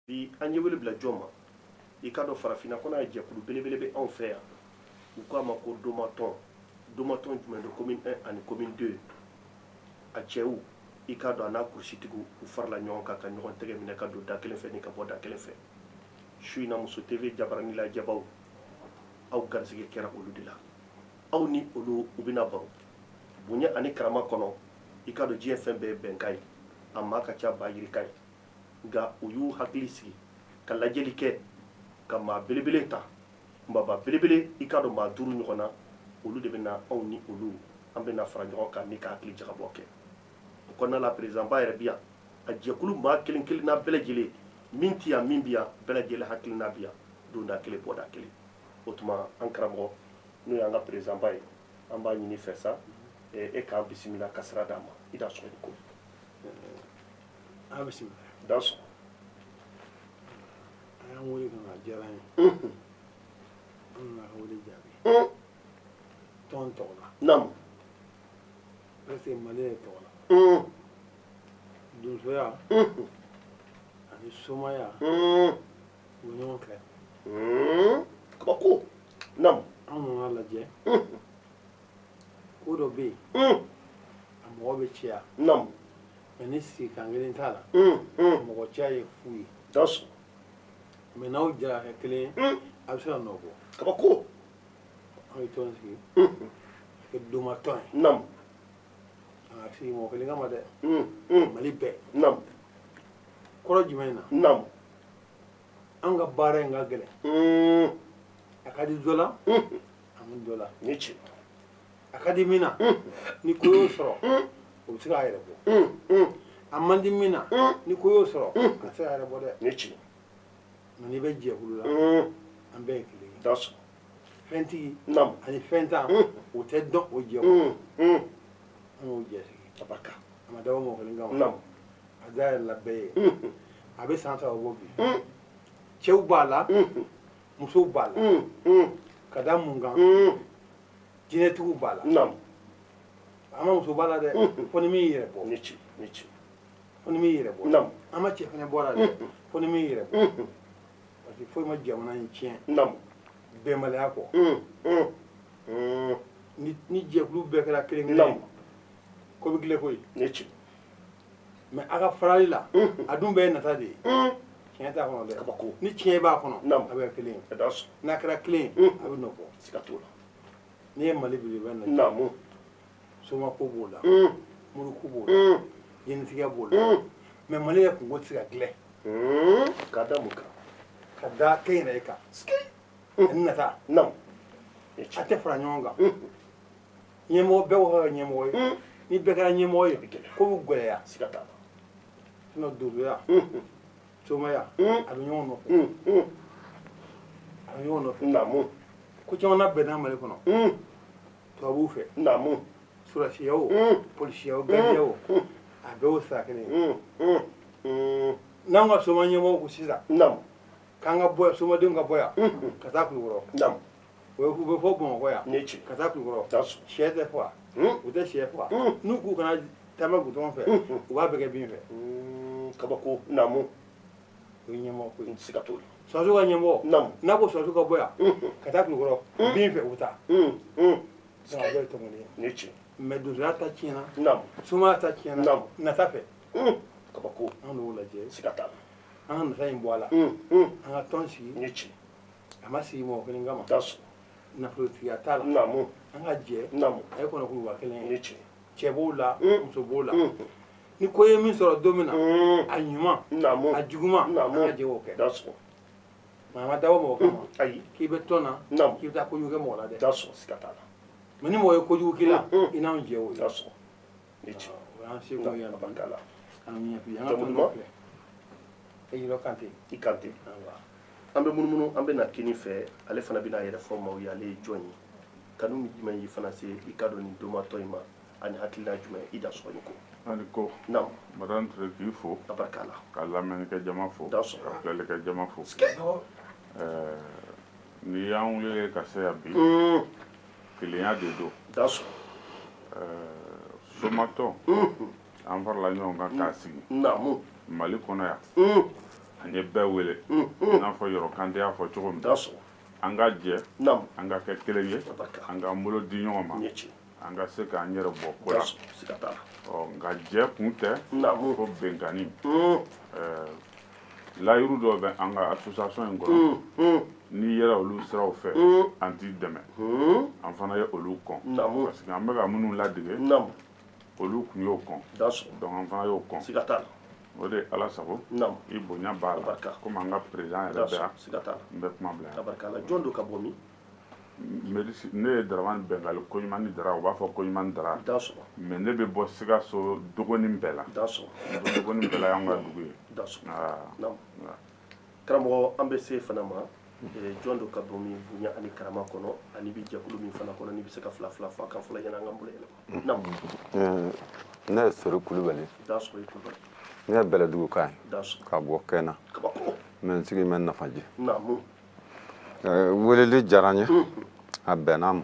bi an ye wele bila jɔn ma i ka dɔn farafinna kɔnɔ ye jɛkulu belebele bɛ anw fɛ yan u k'a ma ko domatɔn jumɛn don commune 1 ani commune 2 a cɛw i k'a dɔn a n'a kurusitigiw u farala ɲɔgɔn kan ka ɲɔgɔn tɛgɛ minɛ ka don da kelen fɛ ni ka bɔ da kelen fɛ su in na muso tv jabaranila jabaw aw garisɛgɛ kɛra olu de la aw ni olu u bɛna baro bonya ani karama kɔnɔ i k'a dɔn diɲɛ fɛn bɛɛ ye bɛnkan ye a maa ka ca ba yirika ye nka u y'u hakili sigi ka lajɛli kɛ ka maa belebele ta maba belebele i k'a dɔn maa 5 ɲɔgɔn na olu de bɛna anw ni olu an bɛna fara ɲɔgɔn kan ni ka hakili jagabɔ kɛ o kɔnɔna la président ba yɛrɛ bi yan a jɛkulu maa kelen kelenna bɛɛ lajɛlen min tɛ yan min bi yan bɛɛ lajɛlen hakilina bi yan donda kelen bɔda kelen o tuma an karamɔgɔ n'o y'an ka président ba ye an b'a ɲini fɛ sa e k'an bisimila ka sira d'a ma i da sɔgɔli ko a bisimila da sɔgɔ a y'an wele ka na diyara n ye an nana ka wele jaabi tɔn tɔgɔ la namu parce que mali ye tɔgɔ la donsoya ani somaya u bɛ ɲɔgɔn kɛ kabako namu an nana lajɛ ko dɔ bɛ yen a mɔgɔ bɛ caya namu mɛ ni sigikan kelen t'a la mɔgɔ caya ye fu ye da sɔgɔ mɛ n'aw jara kɛ kelen ye a bɛ se ka nɔ bɔ kabako an ye tɔn sigi kɛ domatɔn ye namu a ka sigi mɔgɔ kelen kama dɛ mali bɛɛ namu kɔrɔ jumɛn na namu an ka baara in ka gɛlɛn a ka di dɔ la a man dɔ la ni ci a ka di min na ni ko y'o sɔrɔ o bɛ se k'a yɛrɛ bɔ a man di min na ni ko y'o sɔrɔ a tɛ se k'a yɛrɛ bɔ dɛ ni ci mɛ n'i bɛ jɛkulu la an bɛɛ ye kelen ye da sɔgɔ fɛntigi namu ani fɛntan o tɛ dɔn o jɛkulu an y'o jɛ sigi abarika a ma dabɔ mɔgɔ kelen kama namu a dayɛlɛla bɛɛ ye a bɛ san 3 bɔ bi cɛw b'a la musow b'a la ka da mun kan jinɛtigiw b'a la namu an ma muso b'a la dɛ fo ni min yɛrɛ bɔ ni ci ni ci fo ni min yɛrɛ bɔ namu an ma cɛ fana bɔ la dɛ fo ni min yɛrɛ bɔ parce que foyi ma jamana in tiɲɛ namu bɛnbaliya kɔ ni jɛkulu bɛɛ kɛra kelen kelen namu ko bɛ dilan koyi ni ci mɛ a ka farali la a dun bɛɛ ye nata de ye tiɲɛ t'a kɔnɔ dɛ kabako ni tiɲɛ b'a kɔnɔ namu a bɛ kɛ kelen ye da sɔgɔ n'a kɛra kelen ye a bɛ nɔ bɔ siga t'o la n'i ye mali belebeleba lajɛ namu somako b'o la muruku b'o la jɛnɛtigɛ b'o la mɛ mali yɛrɛ kungo tɛ se ka dilan k'a da mun kan ka da kɛnyɛrɛye kan ani nata namu ni ci a tɛ fara ɲɔgɔn kan ɲɛmɔgɔ bɛɛ ko ka kɛ ɲɛmɔgɔ ye ni bɛɛ kɛra ɲɛmɔgɔ ye ko bɛ gɛlɛya siga t'a la sinɔn donsoya somaya a bɛ ɲɔgɔn nɔfɛ a bɛ ɲɔgɔn nɔfɛ namu ko caman labɛnna mali kɔnɔ tubabuw fɛ namu surasiya o polisiya o garidiya o a bɛɛ y'o sira kelen ye n'an ka soma ɲɛmɔgɔ ko sisan namu k'an ka bɔ yan somadenw ka bɔ yan ka taa kulukɔrɔ namu u bɛ fɔ bamakɔ yan ni ci ka taa kulukɔrɔ da sɔgɔ sɛ tɛ faga u tɛ sɛ faga n'u k'u kana taama gutɔrɔn fɛ u b'a bɛɛ kɛ bin fɛ kabako namu o ye ɲɛmɔgɔ ko ye siga t'o la sɔrɔsiw ka ɲɛmɔgɔ namu n'a ko sɔrɔsiw ka bɔ yan ka taa kulukɔrɔ bin fɛ u bɛ taa a bɛɛ ye tɔmɔden ye ni ci mɛ donsoya ta tiɲɛna namu somaya ta tiɲɛna Namu. nata fɛ kabako an n'o lajɛ siga t'a la an ka nata in bɔ a la an ka tɔn sigi ni ci a ma sigi mɔgɔ kelen kama da sɔgɔ nafolotigiya t'a la namu an ka jɛ namu a ye kɔnɔkuluba kelen ye ni ci cɛ b'o la muso b'o la ni ko ye min sɔrɔ don min na a ɲuman namu a juguman an namu ka jɛ o kɛ da sɔgɔ mɛ a ma dabɔ mɔgɔ kama ayi k'i bɛ tɔn na namu k'i bɛ taa kojugu kɛ mɔgɔ la dɛ da sɔgɔ siga t'a la mɛ ni mɔgɔ ye kojugu k'i la i n'anw jɛ o ye da sɔgɔ ni ci o y'an seko ye yan bi abarika la an ɲɛ bi an ka tɔn Jamu dɔ duman? filɛ e yɔrɔ kante i kante an bɛ munumunu an bɛ na kini fɛ ale fana bɛna a yɛrɛ fɔ maaw ye ale ye jɔn ye kanu min jumɛn y'i fana se i ka dɔn nin domatɔ in ma ani hakilina jumɛn i da sɔgɔli ko ani ko namu madame Ture k'i fo abarika la ka lamɛnnikɛ jama fo Da sɔgɔ. ka filɛlikɛ jama fo n'i y'an wele ka se yan bi kelenya de don da sɔgɔ somatɔ an farala ɲɔgɔn kan k'a sigi namu mali kɔnɔ yan an ye bɛɛ wele i n'a fɔ Yɔrɔ Kante y'a fɔ cogo min an ka jɛ an ka kɛ kelen ye an k'an bolo di ɲɔgɔn ma an ka se k'an yɛrɛ bɔ ko la nka jɛ kun tɛ ko bɛnkanni layiru dɔw bɛ an ka association in kɔnɔ n'i yɛrɛ olu siraw fɛ an t'i dɛmɛ an fana ye olu kɔn parce que an bɛ ka minnu ladege olu kun y'o kɔn donc an fana y'o kɔn o de Ala sago i bonya b'a la komi an ka président yɛrɛ bɛ yan n bɛ kuma bila yan jɔn do ka bɔ min ne ye Daramani Bɛngali Koɲumani Dara u b'a fɔ Koɲumani Dara mais ne bɛ bɔ Sikaso Dogoni bɛɛ la Dogoni bɛɛ la y'an ka dugu ye karamɔgɔ an bɛ se fana ma jɔn do ka bɔ min bonya ani karama kɔnɔ ani bi jɛkulu min fana kɔnɔ ni bɛ se ka fila fɔ a kan fɔlɔ yanni an ka bolo yɛlɛma ne ye Sori Kulubali ne ye Bɛlɛdugu ka ye ka bɔ Kɛna mais n sigi bɛ Nafaji weleli diyara n ye a bɛnna ma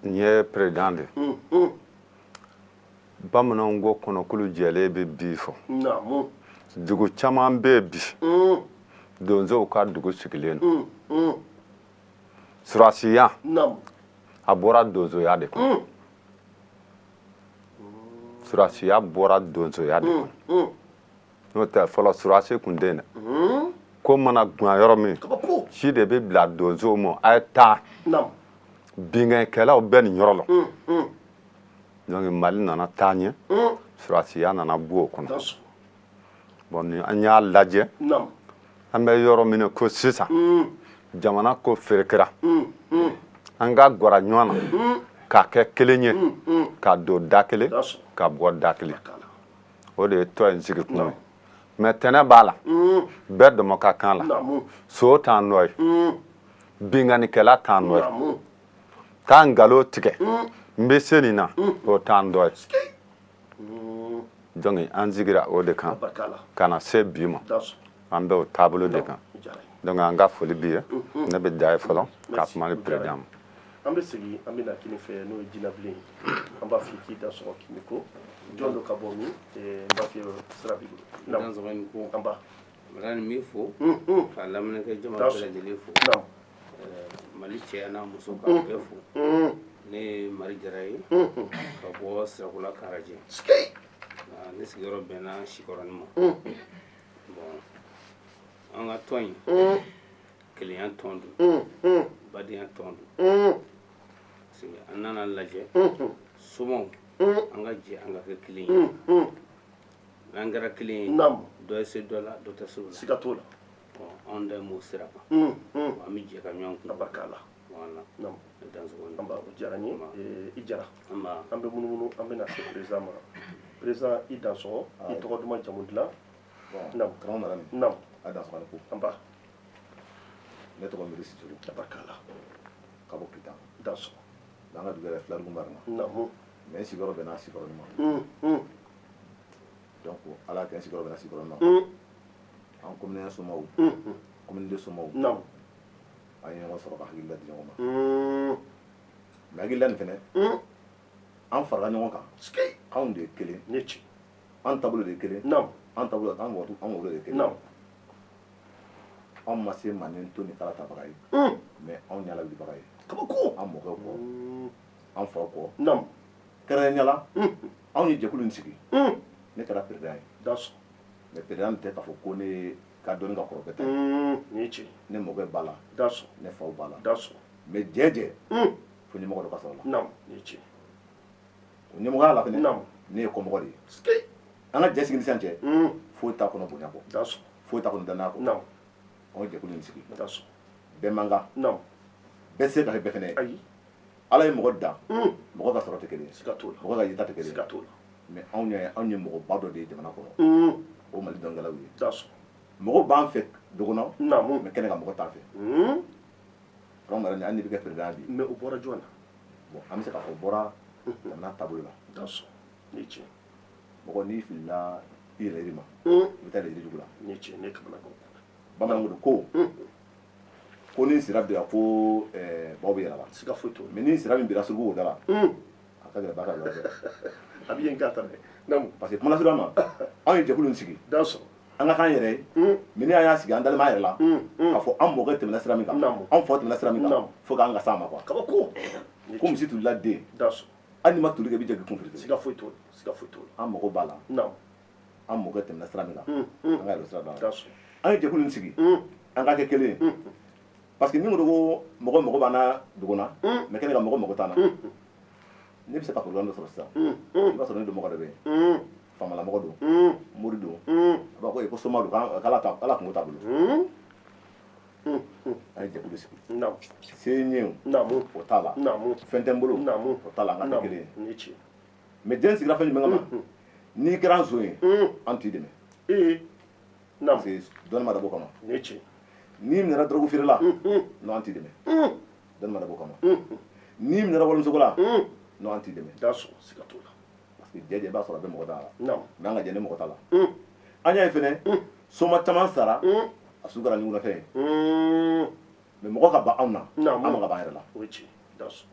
n ye président de bamananw ko kɔnɔkulu jɛlen bɛ bi fɔ dugu caman bɛ yen bi donsow ka dugu sigilen don surasiya a bɔra donsoya de kɔnɔ surasiya bɔra donsoya de kɔnɔ n'o tɛ fɔlɔ surasi kun tɛ yen dɛ ko mana gan yɔrɔ min si de bɛ bila donsow ma a ye taa binkɛkɛlaw bɛ nin yɔrɔ la donc Mali nana taa ɲɛ surasiya nana bɔ o kɔnɔ bon ni an y'a lajɛ an bɛ yɔrɔ min ko sisan jamana ko ferekera an ka gwara ɲɔgɔn na k'a kɛ kelen ye ka don da kelen ka bɔ da kelen o de ye tɔ in sigi kun ye mais tɛnɛ b'a la bɛɛ dɔmɔ ka kan la so t'an nɔ ye binkannikɛla t'an nɔ ye taa nkalon tigɛ n bɛ se nin na o t'an dɔ ye donc an sigira o de kan ka na se bi ma an bɛ o taabolo de kan donc an ka foli b'i ye ne bɛ da ye fɔlɔ ka kuma ni président ma an bɛ segin an bɛ na kini fɛ n'o ye jinabilen ye an b'a f'i k'i da sɔgɔ kini ko jɔn do ka bɔ min n b'a f'i ye sira b'i bolo an b'a Mara ni fo ka lamɛnnikɛ jama bɛɛ lajɛlen fo Mali cɛ n'a muso ka bɛɛ fo ne ye Mari Jara ye ka bɔ Sirakula Karaji ne sigiyɔrɔ bɛnna Sikɔrɔni ma bon an ka tɔn in kelenya tɔn don badenya tɔn don parce que an nana lajɛ somaw an ka jɛ an ka kɛ kelen ye n'an kɛra kelen ye dɔ ye se dɔ la dɔ tɛ se o la siga t'o la anw da m'o sira kan an bɛ jɛ ka ɲɔgɔn kun barikala voilà an b'a o diyara n ye i jara an bɛ munumunu an bɛ na se président ma président i dansɔgɔ i tɔgɔ duman jamu dilan karamɔgɔ nana min a dansɔgɔ ko an b'a ne tɔgɔ Miri Sijuru barikala ka bɔ Kita dansɔgɔ n'an ka dugu yɛrɛ Filadugu mara la mais n sigiyɔrɔ bɛnna Sikɔrɔni ma donc ala y'a kɛ n sigiyɔrɔ bɛnna Sikɔrɔni ma an kominiɲɛ somaw kominidenw somaw an ye ɲɔgɔn sɔrɔ ka hakilila di ɲɔgɔn ma mais hakilila nin fɛnɛ an farala ɲɔgɔn kan anw de ye kelen an taabolo de ye kelen an taabolo an wolo de ye kelen anw ma se manden to ni kala tabaga ye mais anw ɲala wilibaga ye an mɔkɛw kɔ an faw kɔ kɛrɛnkɛrɛnnenya la anw ye jɛkulu in sigi ne kɛra président ye mais président tɛ k'a fɔ ko ne ka dɔnni ka kɔrɔ bɛɛ tɛ ne mɔkɛ b'a la ne faw b'a la mais jɛjɛ fo ɲɛmɔgɔ dɔ ka sɔrɔ la o ɲɛmɔgɔya la fɛnɛ ne ye kɔmɔgɔ de ye an ka jɛ sigi ni sisan cɛ foyi t'a kɔnɔ bonya kɔ foyi t'a kɔnɔ danaya kɔ anw ye jɛkulu in sigi bɛɛ man kan bɛɛ se ka kɛ bɛɛ fɛnɛ ye ala ye mɔgɔ dan mɔgɔ ka sɔrɔ tɛ kelen ye mɔgɔ ka yeta tɛ kelen ye mais anw ye mɔgɔba dɔ de ye jamana kɔnɔ o Mali dɔnkɛlaw ye mɔgɔ b'an fɛ dɔgɔnɔ mais kɛnɛ kan mɔgɔ t'an fɛ karamɔgɔ yɛrɛ an de bɛ kɛ président bi mais o bɔra jɔn na bon an bɛ se k'a fɔ bɔra jamana taabolo la mɔgɔ n'i filila i yɛrɛ ma i bɛ taa yirijugu la bamananw ko ko ni sira bira ko baw bɛ yɛlɛma mais ni sira min bira suruku o da la a ka gɛlɛn ba ka yɔrɔ a bɛ yen k'a ta dɛ namu parce que kuma lasurunya ma anw ye jɛkulu in sigi da sɔrɔ an ka k'an yɛrɛ ye mais ni an y'a sigi an dalen b'an yɛrɛ la k'a fɔ an mɔkɛ tɛmɛna sira min kan anw fa tɛmɛna sira min kan fo k'an ka s'a ma quoi kabako ko misi tulila den da sɔrɔ hali ni ma tuli kɛ i bɛ jɛgɛ kun fili siga foyi t'o la siga foyi t'o la an mago b'a la namu an mɔkɛ tɛmɛna sira min kan an ka yɛlɛ sira dɔ da la sɔrɔ an ye jɛkulu in sigi an ka kɛ kelen ye parce que ni ko ko mɔgɔ mago b'an na dugu la mais kɛnɛ ka mɔgɔ mago t'an na ne bɛ se ka programme dɔ sɔrɔ sisan i b'a sɔrɔ ne dɔnbaga dɔ bɛ yen famalamɔgɔ don mori don a b'a fɔ ko soma don k'ala kungo t'a bolo an ye jɛkulu sigi namu se ye o namu o t'a la namu fɛn tɛ n bolo namu o t'a la an ka kɛ kelen ye ni ci mais den sigira fɛn jumɛn kama n'i kɛra an so ye an t'i dɛmɛ namu parce que dɔnni ma dabɔ o kama ni ci n'i minɛra dɔrɔgu feere la non an t'i dɛmɛ dɔnni ma dabɔ o kama n'i minɛra walimusogo la non an t'i dɛmɛ da sɔrɔ siga t'o la parce que jɛjɛ i b'a sɔrɔ a bɛ mɔgɔ da la namu mais an ka jɛ ni mɔgɔ t'a la an y'a ye fɛnɛ soma caman sara a su kɛra ɲugunafɛn ye mais mɔgɔ ka ban anw na an ma ka ban an yɛrɛ la o ye ci da sɔrɔ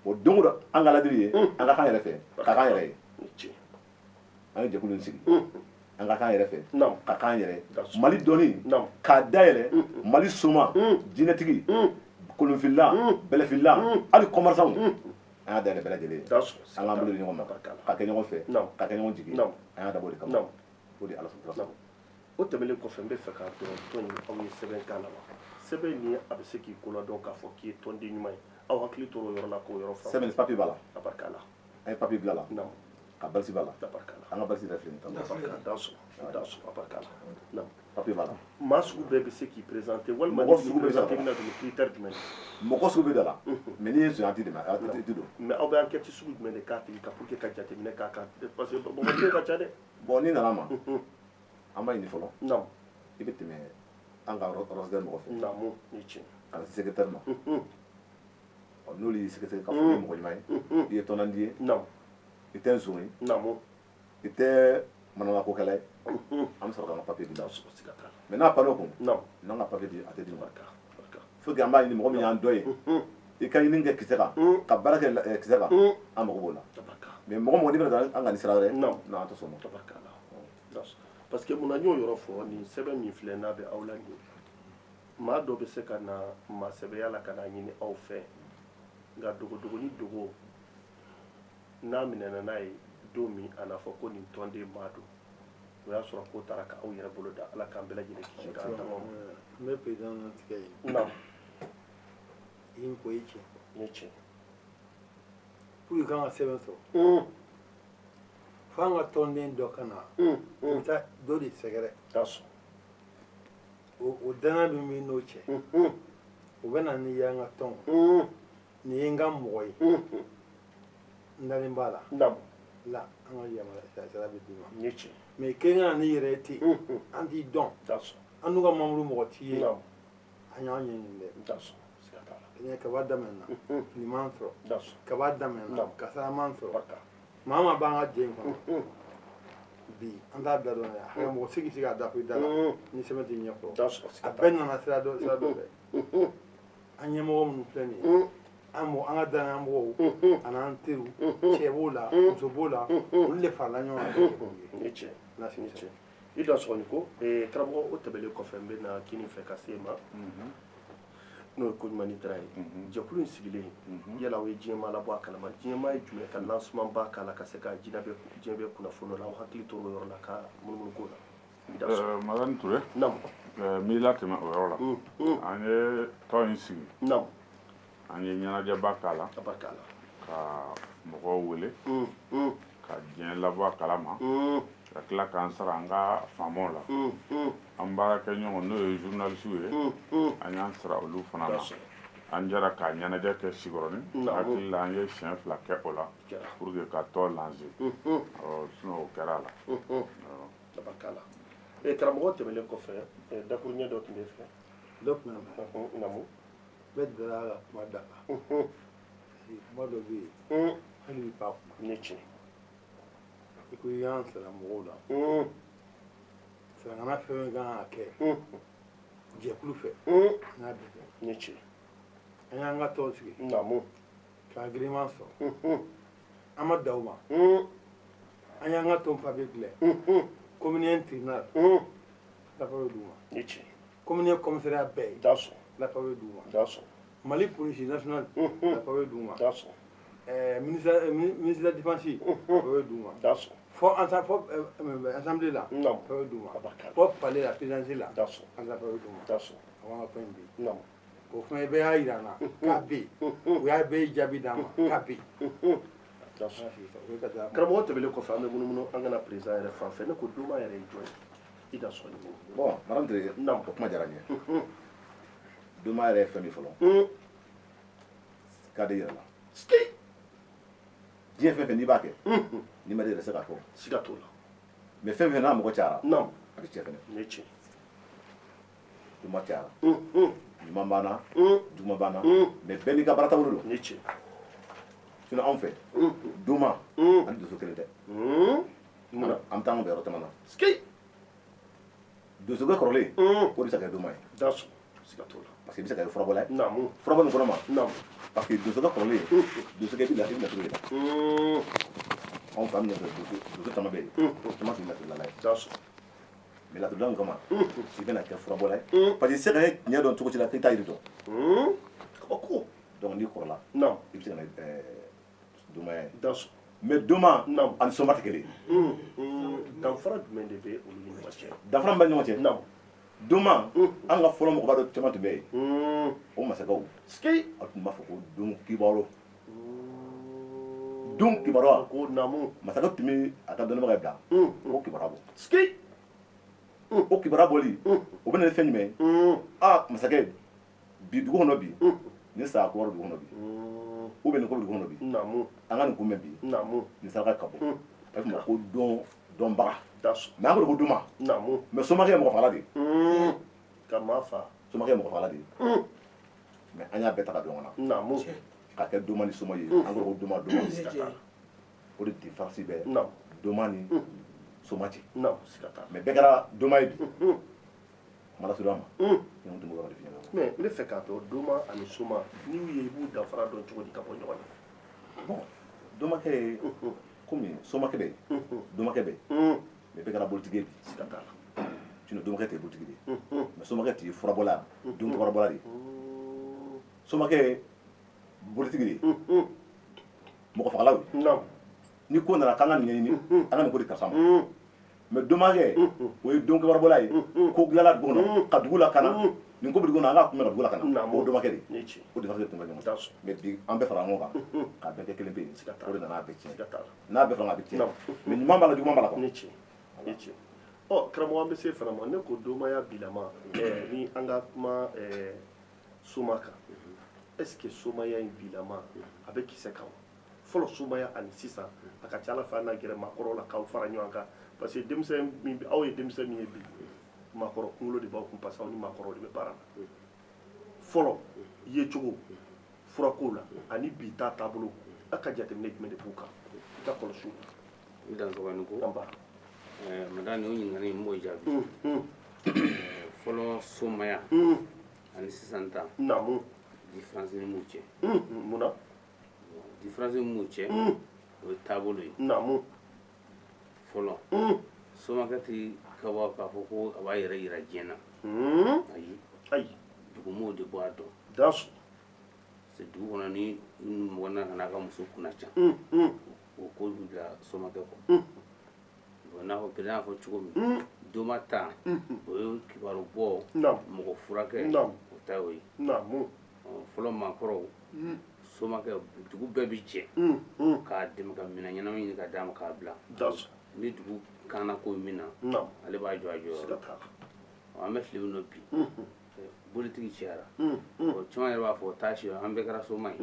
o don o don an ka ladiri ye an ka k'an yɛrɛ fɛ ka k'an yɛrɛ ye ni ci an ye jɛkulu in sigi an ka k'an yɛrɛ fɛ namu ka k'an yɛrɛ That's ye mali dɔnni namu k'a dayɛlɛ mali soma jinɛtigi kolonfilila bɛlɛfilila hali kɔmarisanw an y'a dayɛlɛ bɛɛ lajɛlen ye da sɔrɔ an k'an bolo di ɲɔgɔn ma ka kɛ ɲɔgɔn fɛ ka kɛ ɲɔgɔn jigi namu an y'a dabɔ o de kama namu o de ye ala sɔrɔ namu o tɛmɛnen kɔfɛ n bɛ fɛ k'a dɔn tɔn in aw ye sɛbɛn k'a la wa sɛbɛn nin a bɛ se k'i ko ladɔn k'a fɔ k'i ye tɔnden ɲuman ye aw hakili tor'o yɔrɔ la k'o yɔrɔ faamu sɛbɛn papiye b'a la tabarika la an ye papiye bila la namu ka balisi b'a la tabarika la an ka balisi yɛrɛ filɛ nin ye tabarika da sɔrɔ tabarika la namu papiye b'a la maa sugu bɛɛ bɛ se k'i présenter walima Mɔgɔ ni sugu bɛɛ bɛ se ka présenter bɛna don critère jumɛn ye mɔgɔ sugu bɛ da la mais n'i ye son ye an t'i dɛmɛ a tɛ don mais aw bɛ enquête sugu jumɛn de k'a tigi kan pour que ka jateminɛ k'a kan parce que mɔgɔ ka ca dɛ bon n'i nana ma an b'a ɲini fɔlɔ namu i bɛ tɛmɛ an ka rɔsidɛri mɔgɔ fɛ namu ni tiɲɛ ka na se secrétaire ma n'olu y'i sɛgɛsɛgɛ k'a fɔ i ye mɔgɔ ɲuman ye i ye tɔnandi ye namu i tɛ nson ye namu i tɛ manamagakokɛla ye an bɛ sɔrɔ k'an ka papiye di la sɔrɔ siga t'a la mais n'a pan'o kun namu n'an ka papiye di a tɛ di ma tabarika faut que an b'a ɲini mɔgɔ min y'an dɔ ye i ka ɲini kɛ kisɛ kan ka baara kɛ kisɛ kan an mago b'o la tabarika mais mɔgɔ mɔgɔ n'i bɛna taa an ka nin sira wɛrɛ non an tɛ sɔn o ma tabarika la parce que mun na n y'o yɔrɔ fɔ nin sɛbɛn min filɛ n'a bɛ aw la nin maa dɔ bɛ se ka na maa sɛbɛya la ka n'a ɲini aw fɛ nka dogodogoni dogo n'a minɛna n'a ye don min a n'a fɔ ko nin tɔnden maa don o y'a sɔrɔ ko taara k'aw yɛrɛ bolo da ala k'an bɛɛ lajɛlen kisi k'an tama ma n bɛ président tigɛ ye naam i ye ko i tiɲɛ ne tiɲɛ pour que kan ka sɛbɛn sɔrɔ f'an ka tɔnden dɔ ka na u bɛ taa dɔ de sɛgɛrɛ t'a sɔn o danaya min bɛ n'o cɛ o bɛ na ni y'an ka tɔn nin ye n ka mɔgɔ ye n dalen b'a la naam la an ka yamaruya sara bɛ d'i ma ne tiɲɛ mais kelen ka na ni yɛrɛ ye ten an t'i dɔn t'a sɔn an n'u ka mamuru mɔgɔ t'i ye naam an y'an ɲɛɲini dɛ t'a sɔn siga t'a la ɲɛ kaba daminɛna fili m'an sɔrɔ t'a sɔn kaba daminɛna kasara m'an sɔrɔ barika maa ma b'an ka jɛ in kɔnɔ bi an t'a bila dɔn dɛ a mɔgɔ si k'i se k'a da fo i da la ni sɛbɛn t'i ɲɛ kɔrɔ t'a sɔn siga a t'a bɛɛ nana sira dɔ fɛ an ɲɛmɔgɔ minnu filɛ nin ye an ka danaya mɔgɔw a n'an teriw cɛ b'o la muso b'o la olu de farala ɲɔgɔn kan kɛ jɛkulu ye ne tiɲɛ na ne tiɲɛ i da sɔgɔni ko karamɔgɔ o tɛmɛnen kɔfɛ n bɛ na kini fɛ ka se ma n'o ye koɲuman ni dara ye jɛkulu in sigilen yala aw ye diɲɛmaa labɔ a kalama diɲɛmaa ye jumɛn ka lancement ba k'a la ka se ka diɲɛ bɛɛ kunnafoni la aw hakili tor'o yɔrɔ la ka munumunu k'o la madame Touré naam n b'i latɛmɛ o yɔrɔ la an ye tɔn in sigi naam an ye ɲɛnajɛba k'a la tabarika la ka mɔgɔw wele ka diɲɛ labɔ a kalama ka tila k'an sara an ka faamaw la an baarakɛ ɲɔgɔn n'o ye journalisiw ye an y'an sara olu fana na an jɛra ka ɲɛnajɛ kɛ Sigɔrɔni hakili la an ye siɲɛ 2 kɛ o la pour que ka tɔn lancer sinon o kɛra a la tabarika la karamɔgɔ tɛmɛnen kɔfɛ dakuruɲɛ dɔ tun bɛ filɛ dɔ tun bɛ namu bɛɛ dara a ka kuma da kan kuma dɔ bɛ yen hali bi k'a kuma ne tiɲɛ i ko i y'an sara mɔgɔw la sarangana fɛn fɛn kan ka kɛ jɛkulu fɛ n'a bɛ kɛ ne tiɲɛ an y'an ka tɔn sigi namu ka agrément sɔrɔ an ma da o ma an y'an ka tɔn papiye dilan commune tribunal la papiye d'u ma commune commissariat bɛɛ la papiye d'u ma Mali police nationale la papiye d'u ma ministère de la défense la papiye d'u ma fo assemblée la papiye d'u ma fo palais la présidence la la papiye d'u ma avant ka fɛn bi o fana bɛɛ y'a yira n na k'a bɛ yen u y'a bɛɛ jaabi d'an ma k'a bɛ yen karamɔgɔ tɛmɛlen kɔfɛ an bɛ munumunu an kana président yɛrɛ fan fɛ ne ko duma yɛrɛ ye jɔn ye i da sɔnni bon madame Ture o kuma diyara n ye duma yɛrɛ ye fɛn min fɔlɔ k'a de yɛrɛ la diɲɛ fɛn fɛn n'i b'a kɛ n'i ma de yɛrɛ se k'a kɔ siga t'o la mais fɛn fɛn n'a mɔgɔ cayara a bɛ tiɲɛ fɛnɛ duma cayara ɲuman b'an na juguman b'an na mais bɛɛ n'i ka baara taabolo don sinon anw fɛ duma ani doso kelen tɛ an bɛ taa anw fɛ yɔrɔ caman na dosokɛ kɔrɔlen o de bɛ se ka kɛ duma ye parce que i bɛ se ka kɛ furabɔla ye furabɔ nin kɔnɔ ma parce que dosokɛ kɔrɔlen dosokɛ i bɛ laturu de la anw fa min fɛ doso caman bɛ yen caman tun bɛ laturudala ye mais laturudala nin kama i bɛna kɛ furabɔla ye parce que i tɛ se ka ɲɛ dɔn cogo si la k'i t'a yiri dɔn donc n'i kɔrɔla i bɛ se ka na duma ye mais duma ani soma tɛ kelen danfara jumɛn de bɛ olu ni ɲɔgɔn cɛ danfara min bɛ ni ɲɔgɔn cɛ duma an ka fɔlɔ mɔgɔba dɔ caman tun bɛ yen o masakɛw a tun b'a fɔ ko don kibaru don kibaruya masakɛ tun bɛ a ka dɔnnibaga ye bila ko kibaruya bɔ o kibaruya bɔli o bɛ na ni fɛn jumɛn ye masakɛ bi dugu kɔnɔ bi ni saya ko wari dugu kɔnɔ bi ou bien nin ko bɛ dugu kɔnɔ bi an ka nin kun bɛ bi nin saraka ka bɔ a bɛ fɔ ko dɔnbaga mais an ko de ko duma mais somakɛ ye mɔgɔ fagala de ye ka maa fa somakɛ ye mɔgɔ fagala de ye mais an y'a bɛɛ ta ka don ɲɔgɔn na ka kɛ duma ni soma ye an ko de ko duma o de différence bɛ duma ni soma cɛ mais bɛɛ kɛra duma ye bi kuma lasurunya ma ne tun b'o yɔrɔ de f'i ɲɛna mais n bɛ fɛ k'a dɔn duma ani soma n'i y'u ye i b'u danfara dɔn cogo di ka bɔ ɲɔgɔn na bon domakɛ ye komi somakɛ bɛ yen domakɛ bɛ yen mais bɛɛ kɛra bolitigi ye bi siga t'a la sinon domakɛ tɛ bolitigi de ye mais somakɛ tɛ furabɔla don kɔrɔbɔla de ye somakɛ ye bolitigi de ye mɔgɔ fagalaw ye ni ko nana k'an ka nin ɲɛɲini an ka nin ko di karisa ma mais domakɛ o ye don kɔrɔbɔla ye ko dilanna dugu kɔnɔ ka dugu lakana nin ko bɛ dugu kɔnɔ an k'a kunbɛ ka dugu lakana o ye domakɛ de ye o de tun bɛ ɲɔgɔn mais bi an bɛɛ fara ɲɔgɔn kan k'a bɛɛ kɛ kelen pe yen o de nana a bɛɛ tiɲɛ n'a bɛɛ fara a bɛ tiɲɛ mais ɲuman b'a la juguman b'a la quoi karamɔgɔ an bɛ se fana ma ne ko domaya bilama ni an ka kuma soma kan est ce que somaya in bilama a bɛ kisɛ kan fɔlɔ somaya ani sisan a ka ca ala fɛ an na gɛrɛ maakɔrɔw la k'aw fara ɲɔgɔn kan parce que denmisɛn min aw ye denmisɛn min ye bi maakɔrɔ kunkolo de b'aw kun parce que aw ni maakɔrɔw de bɛ baara la fɔlɔ yecogo furakow la ani bi ta taabolo a ka jateminɛ jumɛn de b'u kan i ka kɔlɔsi o la. n dansɔgɔni ko madame o ɲininkali n b'o jaabi fɔlɔ somaya ani sisan ta différence ni m'u cɛ munna différence m'u cɛ o ye taabolo ye fɔlɔ somakɛ tɛ ka bɔ k'a fɔ ko a b'a yɛrɛ yira diɲɛ na ayi dugumɔgɔw de b'a dɔn parce que dugu kɔnɔ ni mɔgɔ nana ka n'a ka muso kunna ca o ko bɛ bila somakɛ kɔ bon n'a fɔ perezidan y'a fɔ cogo min doma ta o ye kibaru bɔ mɔgɔ furakɛ o ta y'o ye fɔlɔ maakɔrɔw somakɛ dugu bɛɛ bi jɛ k'a dɛmɛ ka minɛn ɲɛnama ɲini ka d'a ma k'a bila ni dugu kanna ko min na ale b'a jɔ a jɔyɔrɔ an bɛ tile min na bi bolitigi cayara caman yɛrɛ b'a fɔ t'a si an bɛɛ kɛra soma ye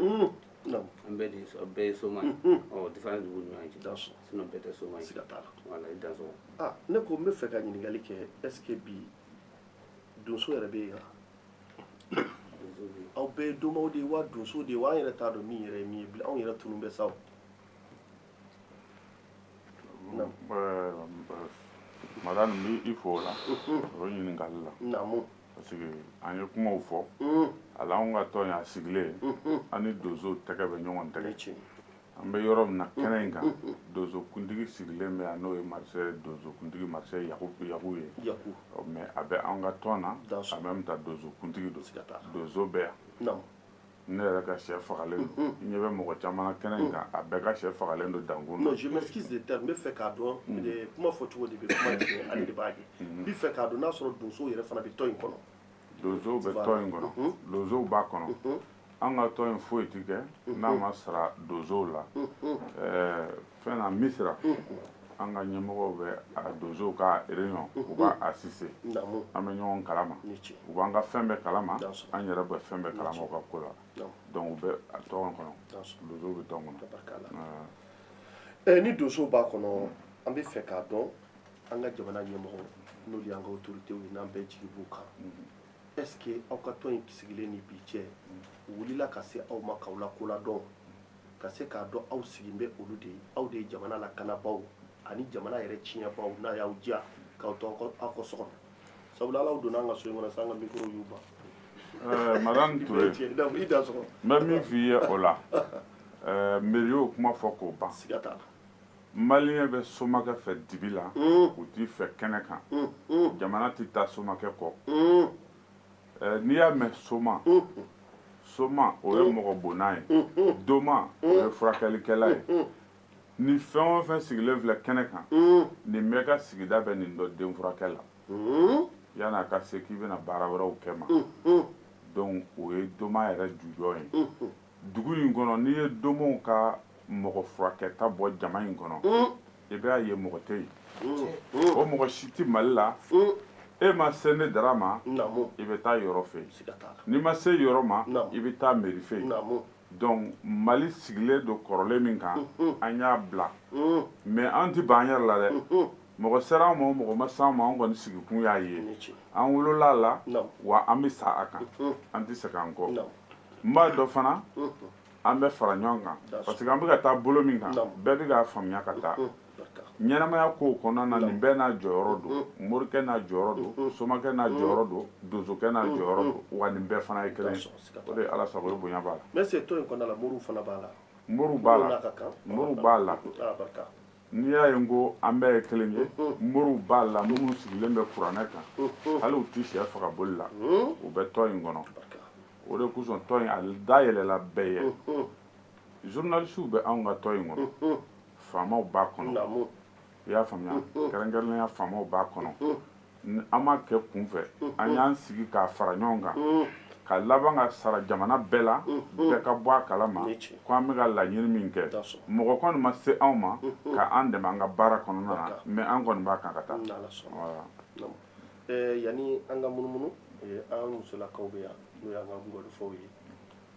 an bɛɛ ye soma ye différence dugu ni ɲɔgɔn cɛ sinon bɛɛ tɛ soma ye voilà i dansɔgɔ ne ko n bɛ fɛ ka ɲininkali kɛ est ce que bi donso yɛrɛ bɛ yen wa aw bɛɛ ye domaw de ye wa donso de ye wa an yɛrɛ t'a dɔn min yɛrɛ ye min ye bilen anw yɛrɛ tunun bɛ sa o. madame n b'i fo o la o ɲininkali la parce que an ye kumaw fɔ ala anw ka tɔn y'a sigilen an ni donso tɛgɛ bɛ ɲɔgɔn tɛgɛ an bɛ yɔrɔ min na kɛnɛ in kan donso kuntigi sigilen bɛ yan n'o ye Marcel donso kuntigi Marcel Yaku ye mais a bɛ an ka tɔn na en même temps donso kuntigi don donso bɛ yan ne yɛrɛ ka sɛ fagalen don ɲɛ bɛ mɔgɔ caman na kɛnɛ in kan a bɛɛ ka sɛ fagalen don dankun na. Non, je m'excuse de terme, n bɛ fɛ k'a dɔn kuma fɔ cogo de bɛ kuma in ale de b'a kɛ n bɛ fɛ k'a dɔn n'a sɔrɔ donsow yɛrɛ fana bɛ tɔn in kɔnɔ. Donsow bɛ tɔn in kɔnɔ donsow b'a kɔnɔ an ka tɔn in foyi tɛ kɛ n'a ma sara donsow la fɛn na Misira an ka ɲɛmɔgɔw bɛ donsow ka réunion u b'a assisté an bɛ ɲɔgɔn kalama u b'an ka fɛn bɛɛ kalama an yɛrɛ bɛ fɛn bɛɛ kalama u ka ko la donc u bɛ tɔn kɔnɔ donsow bɛ tɔn kɔnɔ. Ni donsow b'a kɔnɔ an bɛ fɛ k'a dɔn an ka jamana ɲɛmɔgɔ n'olu y'an ka autorités ye n'an bɛɛ jigi b'u kan est ce que aw ka tɔn in sigilen ni bi cɛ u wulila ka se aw ma k'aw la ko ladɔn ka se k'a dɔn aw sigilen bɛ olu de ye aw de ye jamana lakanabaaw ani jamana yɛrɛ tiɲɛbaaw n'a y'aw diya k'aw to aw ka so kɔnɔ sabula alaw donna an ka so in kɔnɔ sisan an ka micro y'u ban. Madame Touré n bɛ min f'i ye o la mairie y'o kuma fɔ k'o ban maliyɛn bɛ somakɛ fɛ dibi la u t'i fɛ kɛnɛ kan jamana tɛ taa somakɛ kɔ n'i y'a mɛn soma o ye mɔgɔ bonna ye doma o ye furakɛlikɛla ye ni fɛn o fɛn sigilen filɛ kɛnɛ kan nin bɛɛ ka sigida bɛ nin dɔ den furakɛ la yanni a ka se k'i bɛna baara wɛrɛw kɛ ma donc o ye doma yɛrɛ jujɔ ye dugu in kɔnɔ n'i ye domaw ka mɔgɔ furakɛta bɔ jama in kɔnɔ i b'a ye mɔgɔ tɛ yen o mɔgɔ si tɛ Mali la e ma se ne dara ma i bɛ taa yɔrɔ fɛ n'i ma se yɔrɔ ma i bɛ taa mairie fɛ donc Mali sigilen don kɔrɔlen min kan an y'a bila mais an tɛ ban an yɛrɛ la dɛ mɔgɔ sera an ma o mɔgɔ ma s'an ma an kɔni sigikun y'a ye an wolola a la wa an bɛ sa a kan an tɛ segin an kɔ n b'a dɔn fana an bɛ fara ɲɔgɔn kan parce que an bɛ ka taa bolo min kan bɛɛ bɛ k'a faamuya ka taa ɲɛnamaya kow kɔnɔna na nin bɛɛ n'a jɔyɔrɔ don morikɛ n'a jɔyɔrɔ don somakɛ n'a jɔyɔrɔ don donsokɛ n'a jɔyɔrɔ don wa nin bɛɛ fana ye kelen o de ye ala sago ye bonya b'a la. mais c'est tɔn in kɔnɔna la moriw fana b'a la. moriw b'a la moriw b'a la n'i y'a ye n ko an bɛɛ ye kelen ye moriw b'a la minnu sigilen bɛ kuranɛ kan hali u tɛ sɛ faga boli la u bɛ tɔn in kɔnɔ o de kosɔn tɔn in a dayɛlɛla bɛɛ ye journalistes bɛ anw ka tɔn in kɔnɔ faamaw b'a kɔnɔ i y'a faamuya kɛrɛnkɛrɛnnenya faamaw b'a kɔnɔ an ma kɛ kunfɛ an y'an sigi k'a fara ɲɔgɔn kan ka laban ka sara jamana bɛɛ la bɛɛ ka bɔ a kalama ko an bɛ ka laɲini min kɛ mɔgɔ kɔni ma se anw ma ka an dɛmɛ an ka baara kɔnɔna na mais an kɔni b'a kan ka taa. yanni an ka munumunu an musolakaw bɛ yan n'o y'an ka ngɔlifɔw ye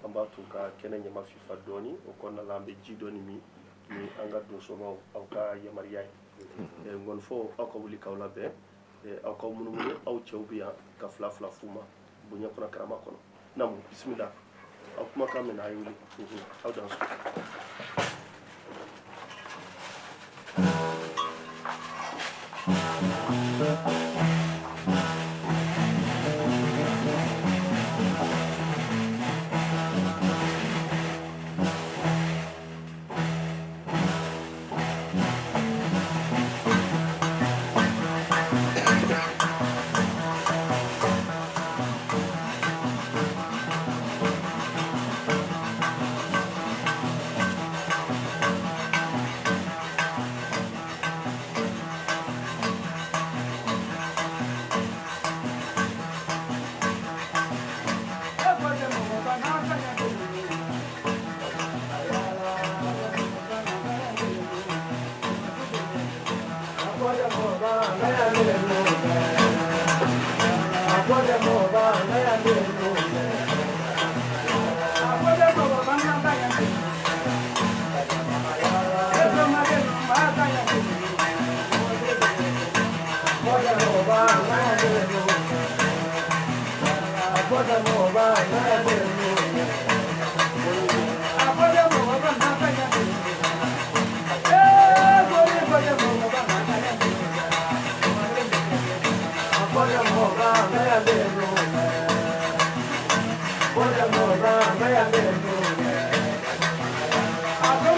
an b'a to ka kɛnɛ ɲɛma fifa dɔɔni o kɔnɔna la an bɛ ji dɔɔni min ni an ka donsomaw aw ka yamaruya ye ngɔlifɔw aw ka wuli k'aw labɛn aw ka munumunu aw cɛw bɛ yan ka fila fila f'u ma bonya kɔnɔ karama kɔnɔ namu bisimila aw kumakan mɛn a ye wuli aw dan so.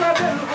I'm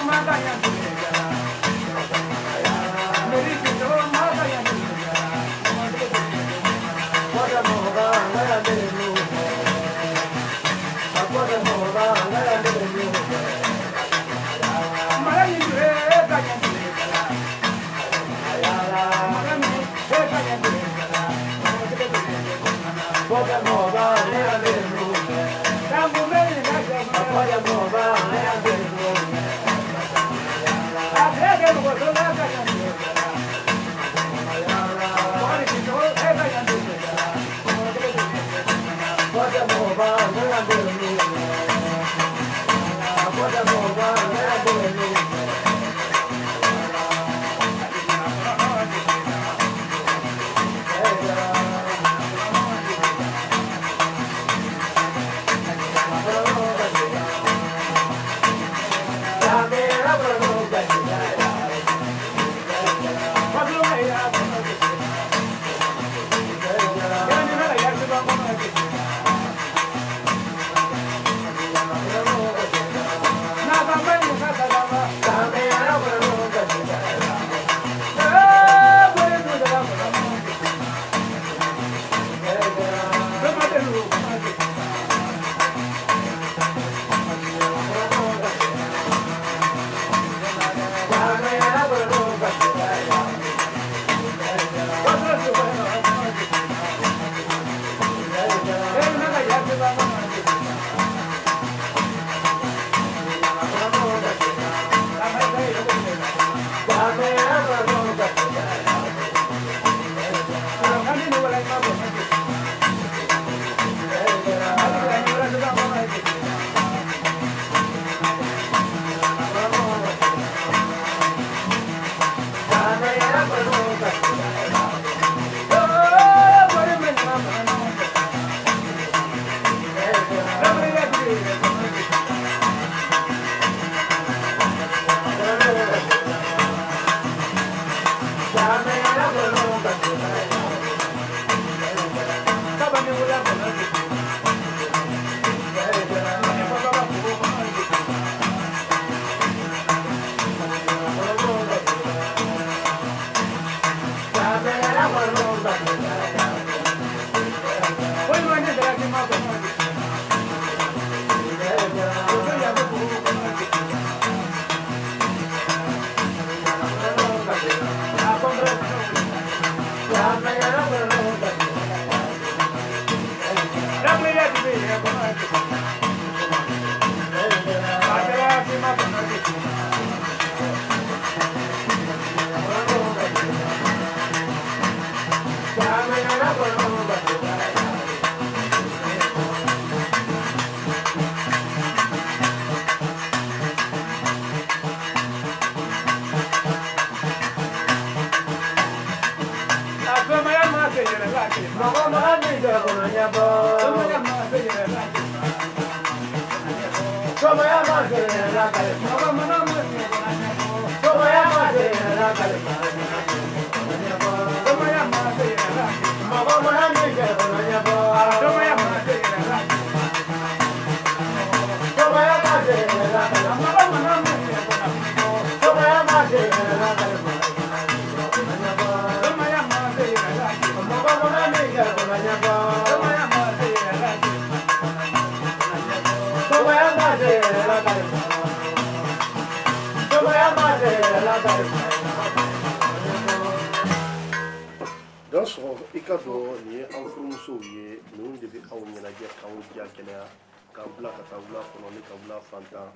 Dans son ikado ni an furumusow ye ninnu de bɛ aw ɲɛnajɛ k'aw diya kɛnɛya k'aw bila ka taa wula kɔnɔ ni ka wula fantan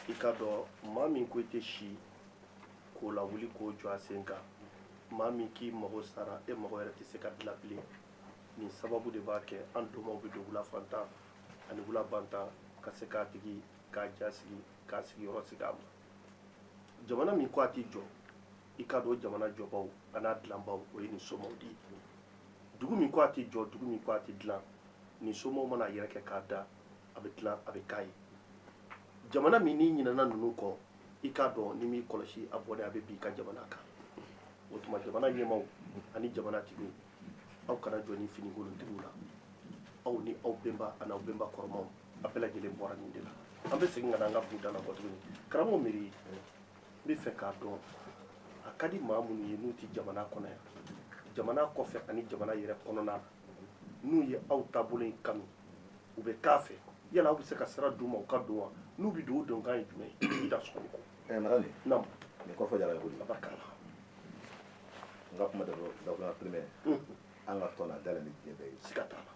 i ka dɔn maa min ko i tɛ si k'o lawuli k'o jɔ a sen kan maa min k'i mago sara e mago yɛrɛ tɛ se ka dilan bilen nin sababu de b'a kɛ an donmaw bɛ don wula fantan ani wula bantan ka se k'a tigi k'a jasigi k'a sigiyɔrɔ sigi a ma jamana min ko a t'i jɔ i ka dɔn jamana jɔbaw a n'a dilanbaw o ye nin somaw de ye dugu min ko a t'i jɔ dugu min ko a t'i dilan nin somaw mana yɛrɛ kɛ k'a da a bɛ dilan a bɛ k'a ye jamana min n'i ɲinɛna ninnu kɔ i k'a dɔn ni m'i kɔlɔsi a bɔnɛ a bɛ bin i ka jamana kan o tuma jamana ɲɛmaw ani jamanatigiw aw kana jɔ ni finikolontigiw la aw ni aw bɛnba ani aw bɛnba kɔrɔmaw a bɛɛ lajɛlen bɔra nin de la an bɛ segin ka na an ka buda la kɔ tuguni karamɔgɔ Meri n bɛ fɛ k'a dɔn a ka di maa minnu ye n'u tɛ jamana kɔnɔ yan jamana kɔfɛ ani jamana yɛrɛ kɔnɔna na n'u ye aw taabolo in kanu u bɛ k'a fɛ yala aw bɛ se ka sira d'u ma u ka don wa n'u bɛ don o donkan ye jumɛn ye i da sɔgɔli kɔ. Marali naamu nin kɔfɛ jara ye koyi abarikala n ka kuma dabilala premier an ka tɔn na dayɛlɛ ni diɲɛ bɛɛ ye siga t'a la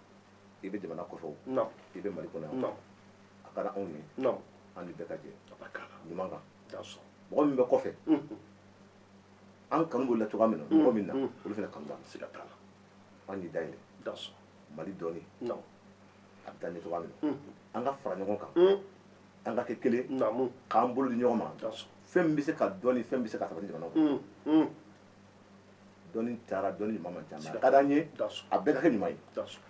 i bɛ jamana kɔfɛ o naamu i bɛ Mali kɔnɔ yan naamu a ka di anw ye naamu an ni bɛɛ ka jɛ abarikala ɲuman kan da sɔn mɔgɔ min bɛ kɔfɛ an kanu b'o la cogoya min na mɔgɔ min na olu fana kanu b'an na siga t'a la an y'i dayɛlɛ da sɔn Mali dɔɔnin naamu a bɛ taa ɲɛ cogoya min na an ka fara ɲɔgɔn kan an ka kɛ kelen naamu k'an bolo di ɲɔgɔn ma da sɔn fɛn min bɛ se ka dɔɔnin fɛn bɛ se ka sabati jamana kɔnɔ dɔɔnin taara dɔɔnin ɲuman man ca mais a ka d'an ye da sɔn a bɛɛ ka kɛ ɲuman ye da sɔn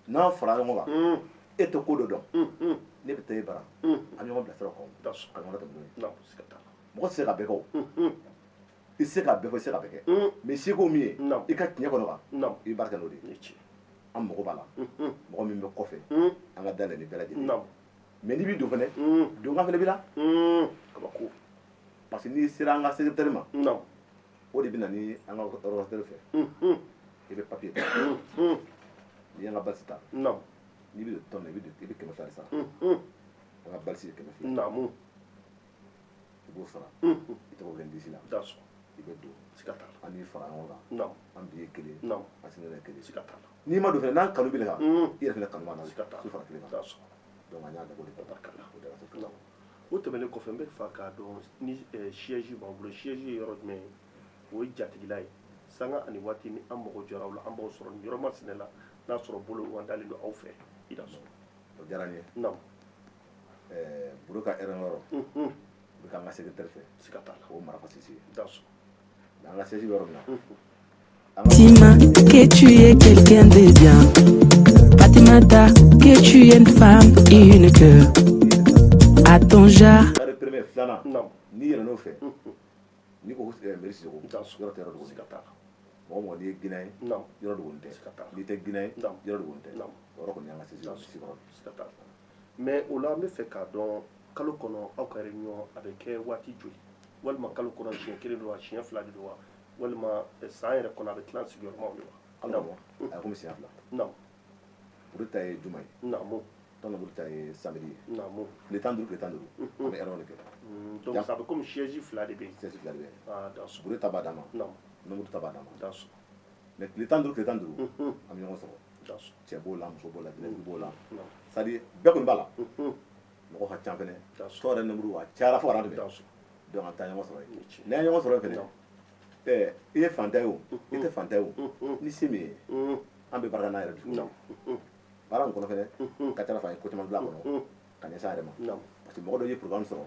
n'an fara ɲɔgɔn kan e tɛ ko dɔ dɔn ne bɛ taa e bara an bɛ ɲɔgɔn bilasira o kan da sɔn a ɲɔgɔn tɛ n'o ye naamu siga t'a la mɔgɔ tɛ se ka bɛɛ kɛ o i tɛ se ka bɛɛ fɔ i tɛ se ka bɛɛ kɛ mais seko min ye naamu i ka tiɲɛ kɔnɔ kan naamu i bɛ baara kɛ n'o de ye ni tiɲɛ an mago b'a la mɔgɔ min bɛ kɔfɛ an ka dayɛlɛ ni bɛɛ lajɛlen naamu mais n'i bɛ don fɛnɛ donkan fɛnɛ b'i la kabako parce que n'i sera an ka secrétaire ma naamu o de bɛ na ni an ka ordinateur fɛ i bɛ papier ta n'i y'an ka balisi ta naamu n'i bɛ don tɔn na i bɛ 200 de sara an ka balisi ye 200 naamu i b'o sara i tɔgɔ bɛ disi la da sɔn i bɛ don siga t'a la an b'i fara ɲɔgɔn kan naamu an b'i ye kelen naamu an sinɛlɛ kelen siga t'a la n'i ma don fɛnɛ n'an kanu b'i la kan i yɛrɛ fɛnɛ kanu b'an na siga t'a su la fara kelen da kan sɔn donc an y'a dabɔ o de kama abarikala o de la se naamu o tɛmɛnen kɔfɛ n bɛ fɛ k'a dɔn ni siège b'an bolo siège ye yɔrɔ jumɛn ye o ye jatigila ye sanga ani waati ni an mago jɔra aw la an b'aw sɔrɔ ni yɔrɔ masina la n'a sɔrɔ bolo an dalen don aw fɛ i da sɔn o diyara n ye naamu buru ka erreur yɔrɔ u bɛ k'an ka secrétaire fɛ siga t'a la o Marafa Sise ye da sɔn mais an ka siège bɛ yɔrɔ min na Fatima, que tu es quelqu'un de bien. Fatimata, que tu es une femme unique. À ton genre. kare premier filanan naamu n'i yɛlɛ n'o fɛ n'i ko Meri Sisoko da sɔn yɔrɔ tɛ yɔrɔ dogo siga t'a la mɔgɔ mɔgɔ n'i ye Guinéen ye naamu yɔrɔ dogolen tɛ siga t'a la n'i tɛ Guinéen ye naamu yɔrɔ dogolen tɛ naamu o yɔrɔ kɔni y'an ka siège kɔrɔ siga t'a la mais o la n bɛ fɛ k'a dɔn kalo kɔnɔ aw ka réunion a bɛ kɛ waati joli walima kalo kɔnɔ siɲɛ kelen don wa siɲɛ fila de don wa walima san yɛrɛ kɔnɔ a bɛ tilan sigiyɔrɔmaw de wa ala ma a ye komi siɲɛ fila naamu buru ta ye juma ye naamu tɔn na buru ta ye samedi ye naamu tile 10 duuru tile 10 duuru an bɛ erreur de kɛ donc ça bɛ komi siège fila de bɛ yen siège fila de bɛ yen ah da sɔn buru ta b'a d'an ma naamu nombre ta b'a d'an ma da sɔn mais tile 10 duuru tile 10 duuru an bɛ ɲɔgɔn sɔrɔ da sɔn cɛ b'o la muso b'o la dinɛtigi b'o la naamu c'est à dire bɛɛ kɔni b'a la mɔgɔ ka ca fɛnɛ da sɔn tɔn yɛrɛ nombre a cayara fo ka na tɛmɛ da sɔn donc an taa ɲɔgɔn sɔrɔ ni yen tiɲɛ n'an ye ɲɔgɔn sɔrɔ yen fɛnɛ naamu i ye fantan ye o i tɛ fantan ye o ni se min ye an bɛ baara kɛ n'an yɛrɛ dusu ye naamu baara in kɔnɔ fɛnɛ ka ca ala fɛ an ye ko caman dilan a kɔnɔ ka ɲɛsin an yɛrɛ ma naamu parce que mɔgɔ dɔw ye programme sɔrɔ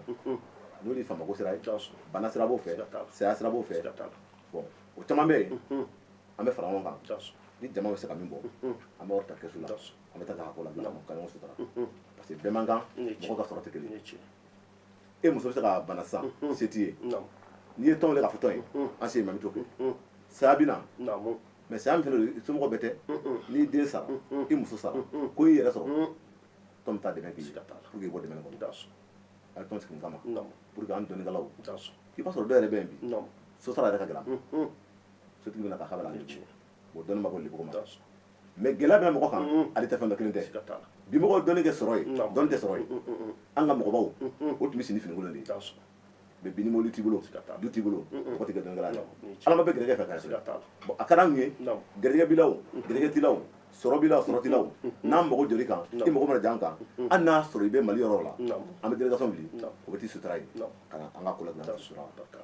n'olu ye faamako sira ye da sɔn bana sira b'o fɛ siga t'a la saya sira b'o fɛ siga t'a la bon o caman bɛ yen an bɛ fara ɲɔgɔn kan da sɔn ni jama bɛ se ka min bɔ an bɛ wari ta kɛsu la da sɔn an bɛ taa ka ko la bila ka ɲɔgɔn sutura parce que bɛɛ man kan ni tiɲɛ mɔgɔ ka sɔrɔ tɛ kelen ni ye tiɲɛ e muso bɛ se ka bana sisan se t'i ye naamu n'i ye tɔn wele k'a fɔ tɔn ye an se mami t'o kɛ saya bɛ na naamu mais saya min fɛnɛ don i somɔgɔw bɛɛ tɛ n'i den sara i muso sara ko i yɛrɛ sɔrɔ tɔn bɛ taa dɛmɛ k'i ye siga t'a la pour que i bɔ dɛmɛ kɔnɔ da sɔn a ye tɔn sigi nin kama naamu pour que an dɔnnikɛlaw da sɔn i b'a sɔrɔ dɔw yɛrɛ bɛ yen bi naamu so sara yɛrɛ ka gɛlɛn sotigi bɛna ka k'a bɛ na ni ale tiɲɛ bon dɔnni ma bɔ libugu ma da sɔn mais gɛlɛya bɛ mɔgɔ kan ale tɛ fɛn dɔ kelen tɛ siga t'a la bi mɔgɔw dɔnni kɛ sɔrɔ ye Naamu. dɔnni tɛ sɔrɔ ye an ka mɔgɔbaw o tun bɛ sini finikolon de ye da sɔn mais bi ni mobili t'i bolo Siga t'a la. du t'i bolo mɔgɔ tɛ kɛ dɔnnikɛla ye Naamu, ni tiɲɛ. ala ma bɛ gɛrɛgɛ fɛ k'a siga sɛbɛn t'a la bon a ka d'anw ye naamu gɛrɛgɛ b'i la o gɛrɛgɛ t'i la o sɔrɔ b'i la o sɔrɔ t'i la o n'an mago jɔr'i kan i mago mana jɔ an kan hali n'a sɔrɔ i bɛ mali yɔrɔ la naamu an bɛ délégation wuli Naamu. o bɛ t'i sutura ye naamu ka na an ka ko la da dilan sɔn sutura barikala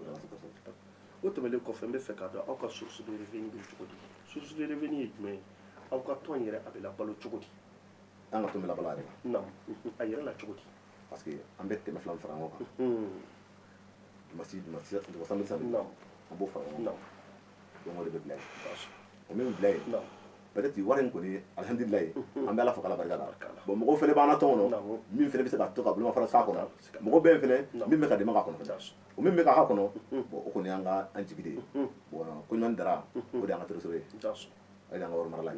o tɛmɛnen kɔfɛ n bɛ fɛ k'a dɔn aw ka source de revenu bɛ cogo di source de revenu ye jumɛn ye aw ka tɔn yɛrɛ a bɛ labalo cogo di an ka to min labala yɛrɛ la naamu a yɛrɛ la cogo di parce que an bɛ tɛmɛ fila min fara ɲɔgɔn kan dimanche samedi samedi naamu an b'o fara ɲɔgɔn naamu kan donc o de bɛ bila yen da sɔn o min bɛ bila yen naamu peut être wari in kɔni alhamdulilayi an bɛ ala fo k'ala barika la Barika la. bon mɔgɔw fɛnɛ b'an na tɔn kɔnɔ Naamu. min fɛnɛ bɛ se ka to ka bolomafara k'a kɔnɔ Siga t'a la. mɔgɔ bɛ yen fɛnɛ Naamu. min bɛ ka dɛmɛ k'a kɔnɔ da fɛnɛ sɔn o min bɛ ka k'a kɔnɔ bon o kɔni y'an ka an jigi de ye bon ko ɲuman dara o de y'an ka trésorier ye da sɔn ay nga wor marala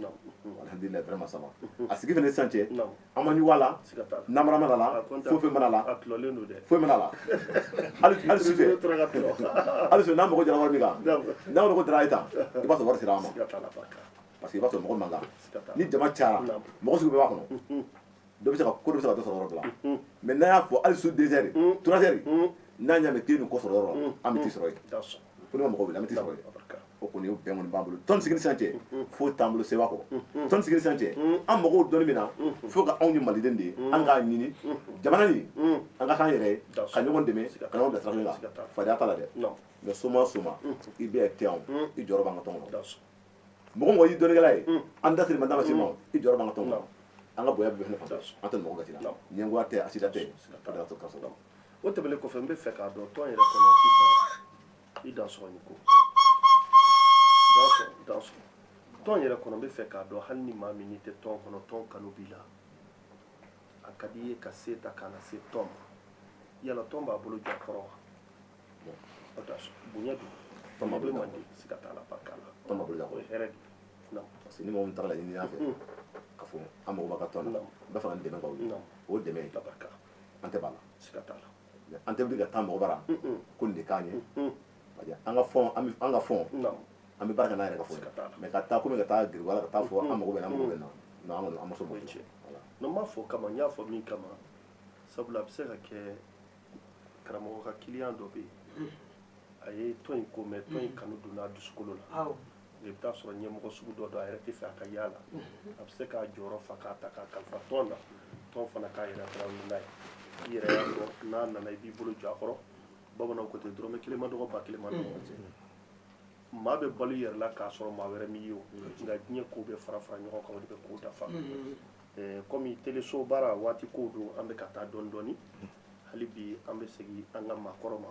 alhamdulillah vraiment ça va asigi fene santé amani wala namara manala fofe manala fofe manala al sufe al sufe nam ko jara war mi ga nam ko dara ita iba so war sirama parce que iba so mo manga ni jama cha mo su be wa kono do bi sa ko do sa do so ro bla mais na ya fo al su désert 3 heures na nya me tinu ko so ro am ti so ro pour mo ko bi am ti so ro o ko ni o bengon bambulu ton sigini santé fo tambulu se wako ton sigini santé am mo ko do ni mina fo ga on ni maliden de an ga ni jamana ni an ga kan yere ka nyogon deme ka no da tra la fa da pala de mais suma i be teon i joro banga tongo mo ko yi do ni galay an da sir mandama simo i joro banga tongo an ga boya be ne fa antan mo ko gatila nyengo ate asida te da to kaso o tebele ko fembe fe ka do ton yere ko no sifa i da so ni ko dans ton yɛrɛ kɔnɔ n bɛ fɛ k'a dɔn hali ni maa min tɛ tɔn kɔnɔ tɔn kanu b'i la a ka di i ye ka se ta ka na se tɔn ma yala tɔn b'a bolo jɔ a kɔrɔ wa bonya don tɔn bɛ manden siga t'a la barika la tɔn b'a bolo jɔ a kɔrɔ o ye hɛrɛ de parce que ni mɔgɔ min taara la ɲini an fɛ ka fɔ an mago b'a ka tɔn na bɛɛ fana dɛmɛ b'aw ye o dɛmɛ an tɛ b'a la siga t'a la an tɛ wuli ka taa mɔgɔ bara ko nin de k'an ye an ka fɔn an bɛ baara kɛ n'a yɛrɛ ka fɔ mais ka taa komi ka taa giriwala ka taa fɔ an mago bɛ na an mago bɛ na non an ma sɔn mɔgɔ cɛ non m'a fɔ kama n y'a fɔ min kama sabula a bɛ se ka kɛ karamɔgɔ ka kiliyan dɔ bɛ yen a ye tɔn in ko mɛ tɔn in kanu donna a dusukolo la i bɛ taa sɔrɔ ɲɛmɔgɔ sugu dɔ don a yɛrɛ tɛ fɛ a ka yaala a bɛ se k'a jɔyɔrɔ fa k'a ta k'a kalifa tɔn na tɔn fana k'a yɛrɛ fana wuli n'a ye i yɛrɛ y'a dɔn n'a nana i b'i bolo jɔ a kɔrɔ bamananw ko ten dɔrɔmɛ kelen ma dɔgɔ ba kelen ma dɔgɔ maa bɛ balo yɛrɛ la k'a sɔrɔ maa wɛrɛ m'i ye o nka diɲɛ kow bɛ fara fara ɲɔgɔn kan o de bɛ kow dafa komi teleso baara waati kow don an bɛ ka taa dɔɔni dɔɔni hali bi an bɛ segin an ka maakɔrɔ ma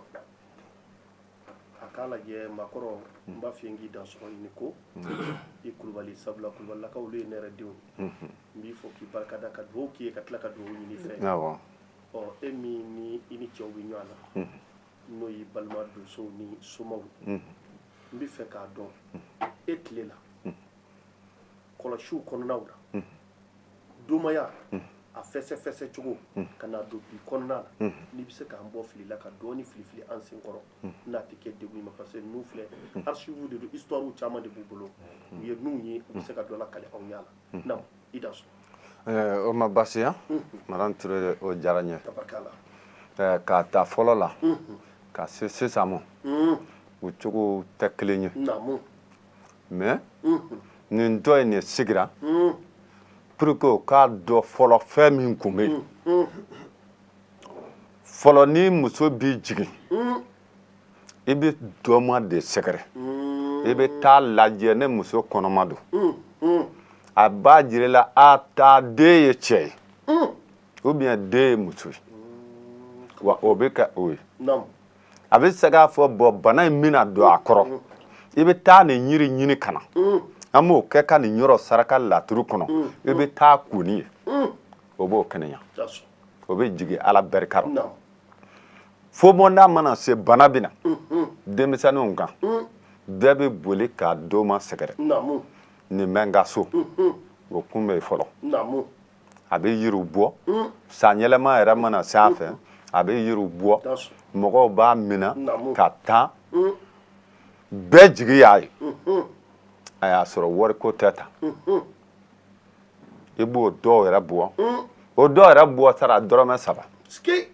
a k'a lajɛ maakɔrɔ n b'a f'i ye n k'i dansɔgɔ ɲini ko i kulubali sabula kulubalilakaw olu ye ne yɛrɛ denw ye n b'i fɔ k'i barikada ka dugawu k'i ye ka tila ka dugawu ɲini fɛ e min ni i ni cɛw bɛ ɲɔgɔn na n'o ye balima donsow ni somaw n bɛ fɛ k'a dɔn e tile la kɔlɔsiw kɔnɔnaw la domaya a fɛsɛ cogo ka na don bi kɔnɔna la n'i bɛ se k'an bɔ fili la ka dɔɔni fili an sen kɔrɔ n'a tɛ kɛ degun ma parce que ninnu filɛ archive de don histoire caman de b'u bolo u ye ninnu ye u bɛ se ka dɔ lakale anw ɲɛ la naam i da sɔn o ma baasi ye madame Touré o diyara n ye k'a ta fɔlɔ la ka se sisan ma o cogo tɛ kelen ye mais nin dɔ in de sigira pour que o k'a dɔn fɔlɔ fɛn min kun bɛ yen fɔlɔ ni muso b'i jigin i bɛ dɔma de sɛgɛrɛ i bɛ taa lajɛ ne muso kɔnɔma don a b'a jira i la a ta den ye cɛ ye ou bien den ye muso ye wa o bɛ kɛ o ye a bɛ se k'a fɔ bɔn bana in bɛna don a kɔrɔ i bɛ taa nin yiri ɲini ka na an b'o kɛ ka nin yɔrɔ saraka laturu kɔnɔ i bɛ taa kuni ye o b'o kɛnɛya o bɛ jigin ala barika rɔ fo bɔnda mana se bana bɛ na denmisɛnninw kan bɛɛ bɛ boli k'a doma sɛgɛrɛ nin bɛ n ka so o kun bɛ fɔlɔ a bɛ yiriw bɔ san yɛlɛma yɛrɛ mana se a fɛ a bɛ yiriw bɔ mɔgɔw b'a minɛ ka taa bɛɛ jigi y'a ye a y'a sɔrɔ wariko tɛ ta i b'o dɔw yɛrɛ bɔ o dɔw yɛrɛ bɔ sara dɔrɔmɛ 3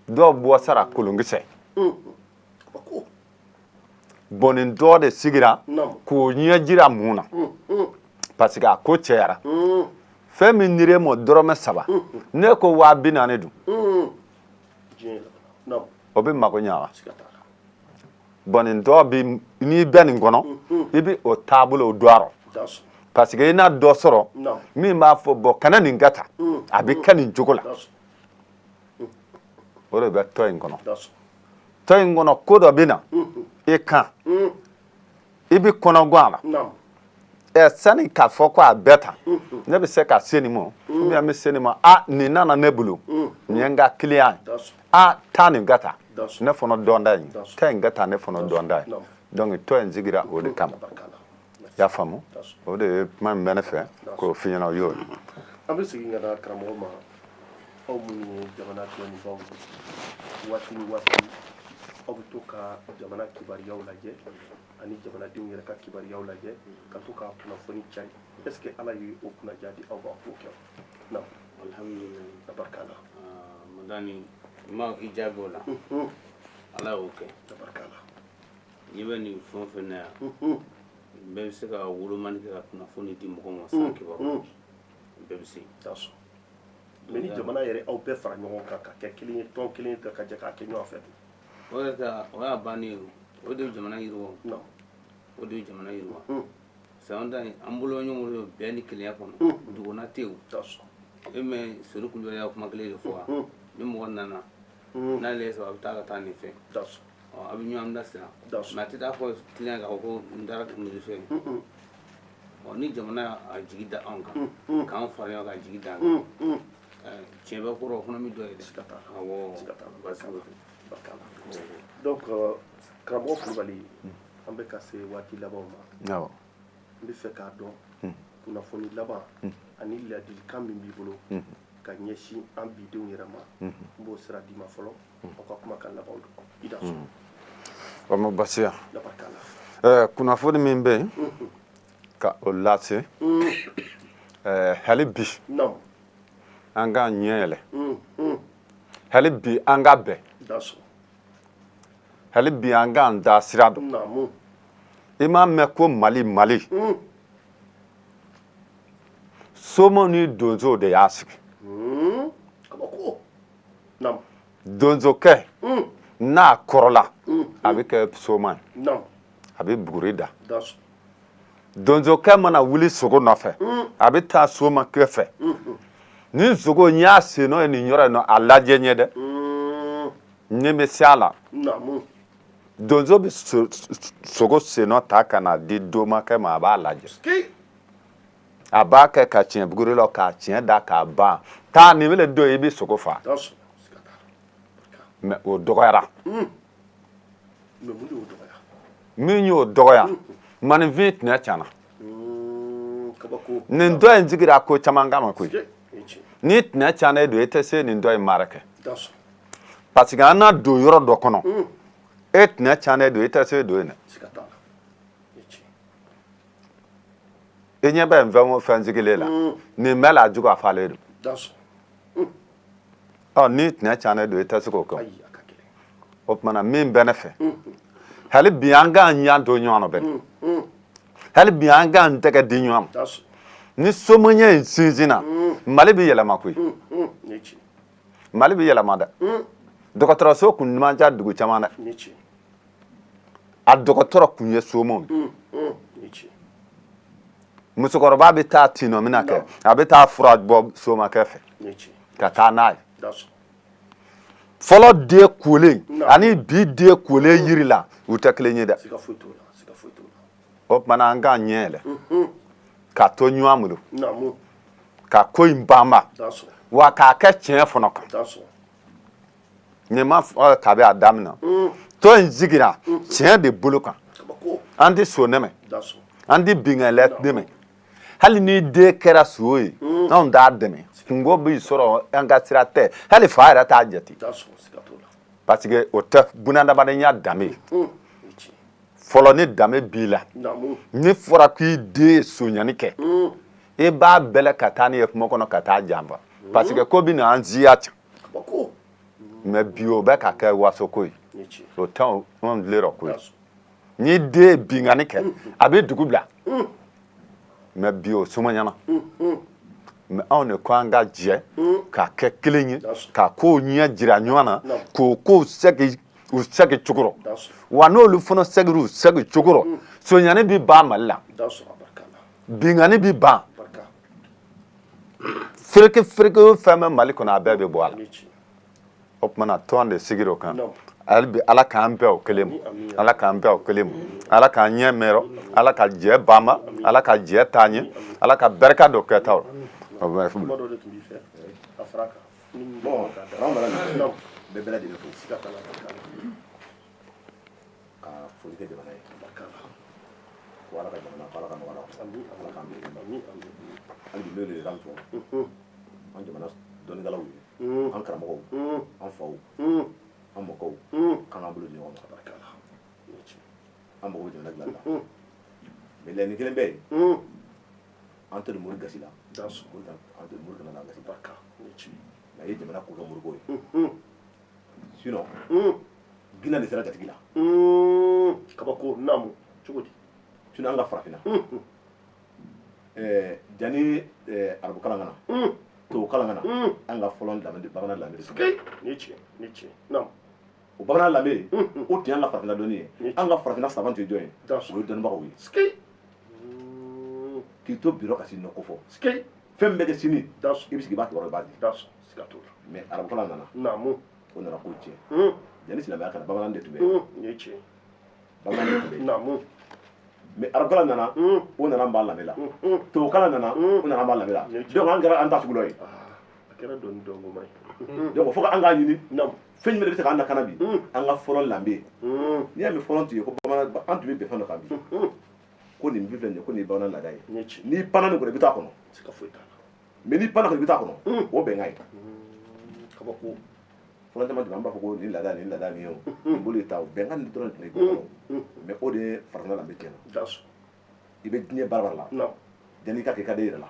dɔw bɔ sara kolonkisɛ bɔn nin dɔ de sigira k'o ɲɛ jira mun na parce que a ko cɛyara fɛn min dir'e ma dɔrɔmɛ 3 ne ko 40,000 dun o bɛ mago ɲa wa bɔn nin dɔ bi n'i bɛ nin kɔnɔ i bɛ o taabolo dɔn a rɔ parce que i n'a dɔ sɔrɔ min b'a fɔ bɔn kana nin kɛ tan a bɛ kɛ nin cogo la o de bɛ tɔ in kɔnɔ tɔ in kɔnɔ ko dɔ bɛ na i kan i bɛ kɔnɔ gan a la sani k'a fɔ ko a bɛɛ tan ne bɛ se ka se nin ma ou bien n bɛ se nin ma nin nana ne bolo nin ye n ka client ye taa nin kɛ tan ne fana dɔnda ye taa in kɛ tan ne fana dɔnda ye donc tɔ in sigira o de kama y'a faamu o de ye kuma min bɛ ne fɛ k'o f'i ɲɛna o y'o ye. an bɛ segin ka na karamɔgɔ ma aw minnu ye jamana dɔnnibaw ye waati ni waati aw bɛ to ka jamana kibaruyaw lajɛ ani jamanadenw yɛrɛ ka kibaruyaw lajɛ ka to ka kunnafoni cari est ce que ala ye o kunnaja di aw b'a k'o kɛ na alhamdulilayi tabarikala madani ma i jaabi o la ala y'o kɛ tabarikala n'i bɛ nin fɛn o fɛn na yan bɛɛ bɛ se ka wolomani kɛ ka kunnafoni di mɔgɔ ma san kibaru bɛɛ bɛ se mais ni jamana yɛrɛ aw bɛɛ fara ɲɔgɔn kan ka kɛ kelen ye tɔn kelen ye ka jɛ k'a kɛ ɲɔgɔn fɛ o yɛrɛ tɛ o y'a bannen ye o de ye jamana yiriwa o de ye jamana yiriwa san ta an bolo ɲɔgɔn bolo bɛɛ ni kelenya kɔnɔ duguna tɛ yen e mɛ sori kulubali y'a kuma kelen de fɔ wa ni mɔgɔ nana n'ale ye sɔrɔ a bɛ taa ka taa nin fɛ a bɛ ɲɔgɔn bilasira mɛ a tɛ taa fɔ kiliyan k'a fɔ ko n taara nin fɛ ni jamana a jigi da anw kan k'an fara ɲɔgɔn kan jigi da an kan tiɲɛ bɛ kɔrɔ o fana bɛ dɔ ye dɛ awɔ basi donc karamɔgɔ kulubali an bɛ ka se waati labanw ma n bɛ fɛ k'a dɔn kunnafoni laban ani ladilikan min b'i bolo ka ɲɛsin an bidenw yɛrɛ ma n b'o sira d'i ma fɔlɔ aw ka kuma ka laban don i da sɔn o ma basiya kunnafoni min bɛ yen ka o lase hali bi an k'an ɲɛ yɛlɛ hali bi an ka bɛn hali bi an k'an da sira dɔn i m'a mɛn ko mali somo ni donso de y'a sigi donzokɛ n'a kɔrɔla a bɛ kɛ soma ye a bɛ buguri da donzokɛ mana wuli sogo nɔfɛ a bɛ taa somakɛ fɛ ni sogo n y'a sen n'o ye nin yɔrɔ in nɔ a lajɛ ɲɛ dɛ ɲɛ bɛ se a la donso bɛ sogo sen nɔ ta ka na di domakɛ ma a b'a lajɛ a b'a kɛ ka tiɲɛ buguri la k'a tiɲɛ da k'a ban taa nin bɛ don i bɛ sogo fa mɛ o dɔgɔyara min y'o dɔgɔya maninfin tɛnɛ tiɲɛna nin dɔ in jigira ko caman kama koyi ni tɛnɛ tiɲɛna e don e tɛ se nin dɔ in mara kɛ parce que an na don yɔrɔ dɔ kɔnɔ e tɛnɛ tiɲɛna e don e tɛ se don yen dɛ e ɲɛ bɛ fɛn o fɛn sigilen la nin bɛɛ la jugu a falen don ni tɛnɛ tiɲɛna e don e tɛ se k'o kɛ o tumana min bɛ ne fɛ hali bi an k'an ɲɛ don ɲɔgɔn na bɛɛ hali bi an k'an tɛgɛ di ɲɔgɔn ma ni somaɲɛ in sinsinna mali bɛ yɛlɛma koyi mali bɛ yɛlɛma dɛ dɔgɔtɔrɔso kun man ca dugu caman dɛ a dɔgɔtɔrɔ kun ye somaw ye musokɔrɔba bɛ taa tinɔ min na kɛ a bɛ taa fura bɔ somakɛ fɛ ka taa n'a ye fɔlɔ den kolen ani bi den kolen yiri la u tɛ kelen ye dɛ o tumana an k'an ɲɛ yɛlɛ ka to ɲɔgɔn bolo ka ko in banba wa k'a kɛ tiɲɛ fana kan nin ma fɔ k'a bɛ a daminɛ tɔn in sigira tiɲɛ de bolo kan an tɛ so nɛmɛ an tɛ binkɛlɛ dɛmɛ hali ni den kɛra so ye anw t'a dɛmɛ kungo b'i sɔrɔ an ka sira tɛ hali fa yɛrɛ t'a jate parce que o tɛ bunadamadenya danbe ye fɔlɔ ni danbe b'i la ni fɔra k'i den ye soɲani kɛ i b'a bɛlɛ ka taa n'i ye kungo kɔnɔ ka taa janfa parce que ko bɛ na an ziya can mɛ bi o bɛ ka kɛ wasoko ye o tɛ anw lera ko ye ni den ye binkani kɛ a bɛ dugu bila mɛ bi o sumaɲana mɛ anw de ko an ka jɛ k'a kɛ kelen ye ka kow ɲɛ jira ɲɔgɔn na k'o kow sɛgi u sɛgi cogo rɔ wa n'olu fana sɛgira u sɛgi cogo rɔ soɲani bɛ ban mali la binkani bɛ ban fereke fɛn bɛ mali kɔnɔ a bɛɛ bɛ bɔ a la o tumana tɔn de sigira o kan hali bi ala k'an bɛn o kelen ma ala k'an bɛn o kelen ma ala k'an ɲɛ mɛrɛ ala ka jɛ banba ala ka jɛ taa ɲɛ ala ka barika dɔ kɛ taw bon bɛɛ bɛ lajɛlen fo ka foli kɛ jamana ye ko ala ka jamana ala ka nɔgɔya ala k'an bɛn hali bi ne de kan fɔ an jamana dɔnnikɛlaw ye an karamɔgɔw an faw an mɔkɛw k'an k'an bolo di ɲɔgɔn ma an mago bɛ jamana dilanni la mais laɲini kelen bɛ yen an tɛ don mori gasi la an tɛ don mori kana na gasi mais a ye jamana ko kɛ moriko ye sinon Guinée de sera jatigi la kabako naamu cogo di sinon an ka farafinna jani arabu kalan kana tubabu kalan kana an ka fɔlɔ bamanan lamɛn ni tiɲɛ naamu o bamanan lamɛn o tun y'an ka farafinna dɔnni ye an ka farafinna saban tun ye jɔn ye o ye dɔnnibagaw ye k'i to biro ka sini ko fɔ fɛn bɛɛ kɛ sini i bɛ sigi i b'a kibaruya i b'a di mais arabu kalan nana o nana k'o tiɲɛ yanni silamɛya kana bamanan de tun bɛ yen bamanan de tun bɛ yen mais arabu kalan nana o nana an b'a lamɛn la tubabu kalan nana o nana an b'a lamɛn la donc an kɛra an ta sugu dɔ ye a kɛra dɔnni dɔnko ma ye donc fo an k'a ɲini fɛn jumɛn de bɛ se k'an lakana bi an ka fɔlɔ lamɛn n'i y'a mɛn fɔlɔ tun ye ko bamanan an tun bɛ bɛn fɛn dɔ kan bi ko nin bɛ filɛ nin ye ko nin ye bamanan laada ye n'i panna nin kɔnɔ i bɛ taa kɔnɔ mais n'i panna kɔnɔ i bɛ taa kɔnɔ o bɛnkan ye kabako fɔlɔ caman tun b'an b'a fɔ ko nin laada nin laada nin ye o nin bolo ye ta o bɛnkan nin dɔrɔn de tun bɛ kɔnɔ mais o de ye farafinna lamɛn tiɲɛna i bɛ diɲɛ baara la yanni i ka kɛ i ka den yɛrɛ la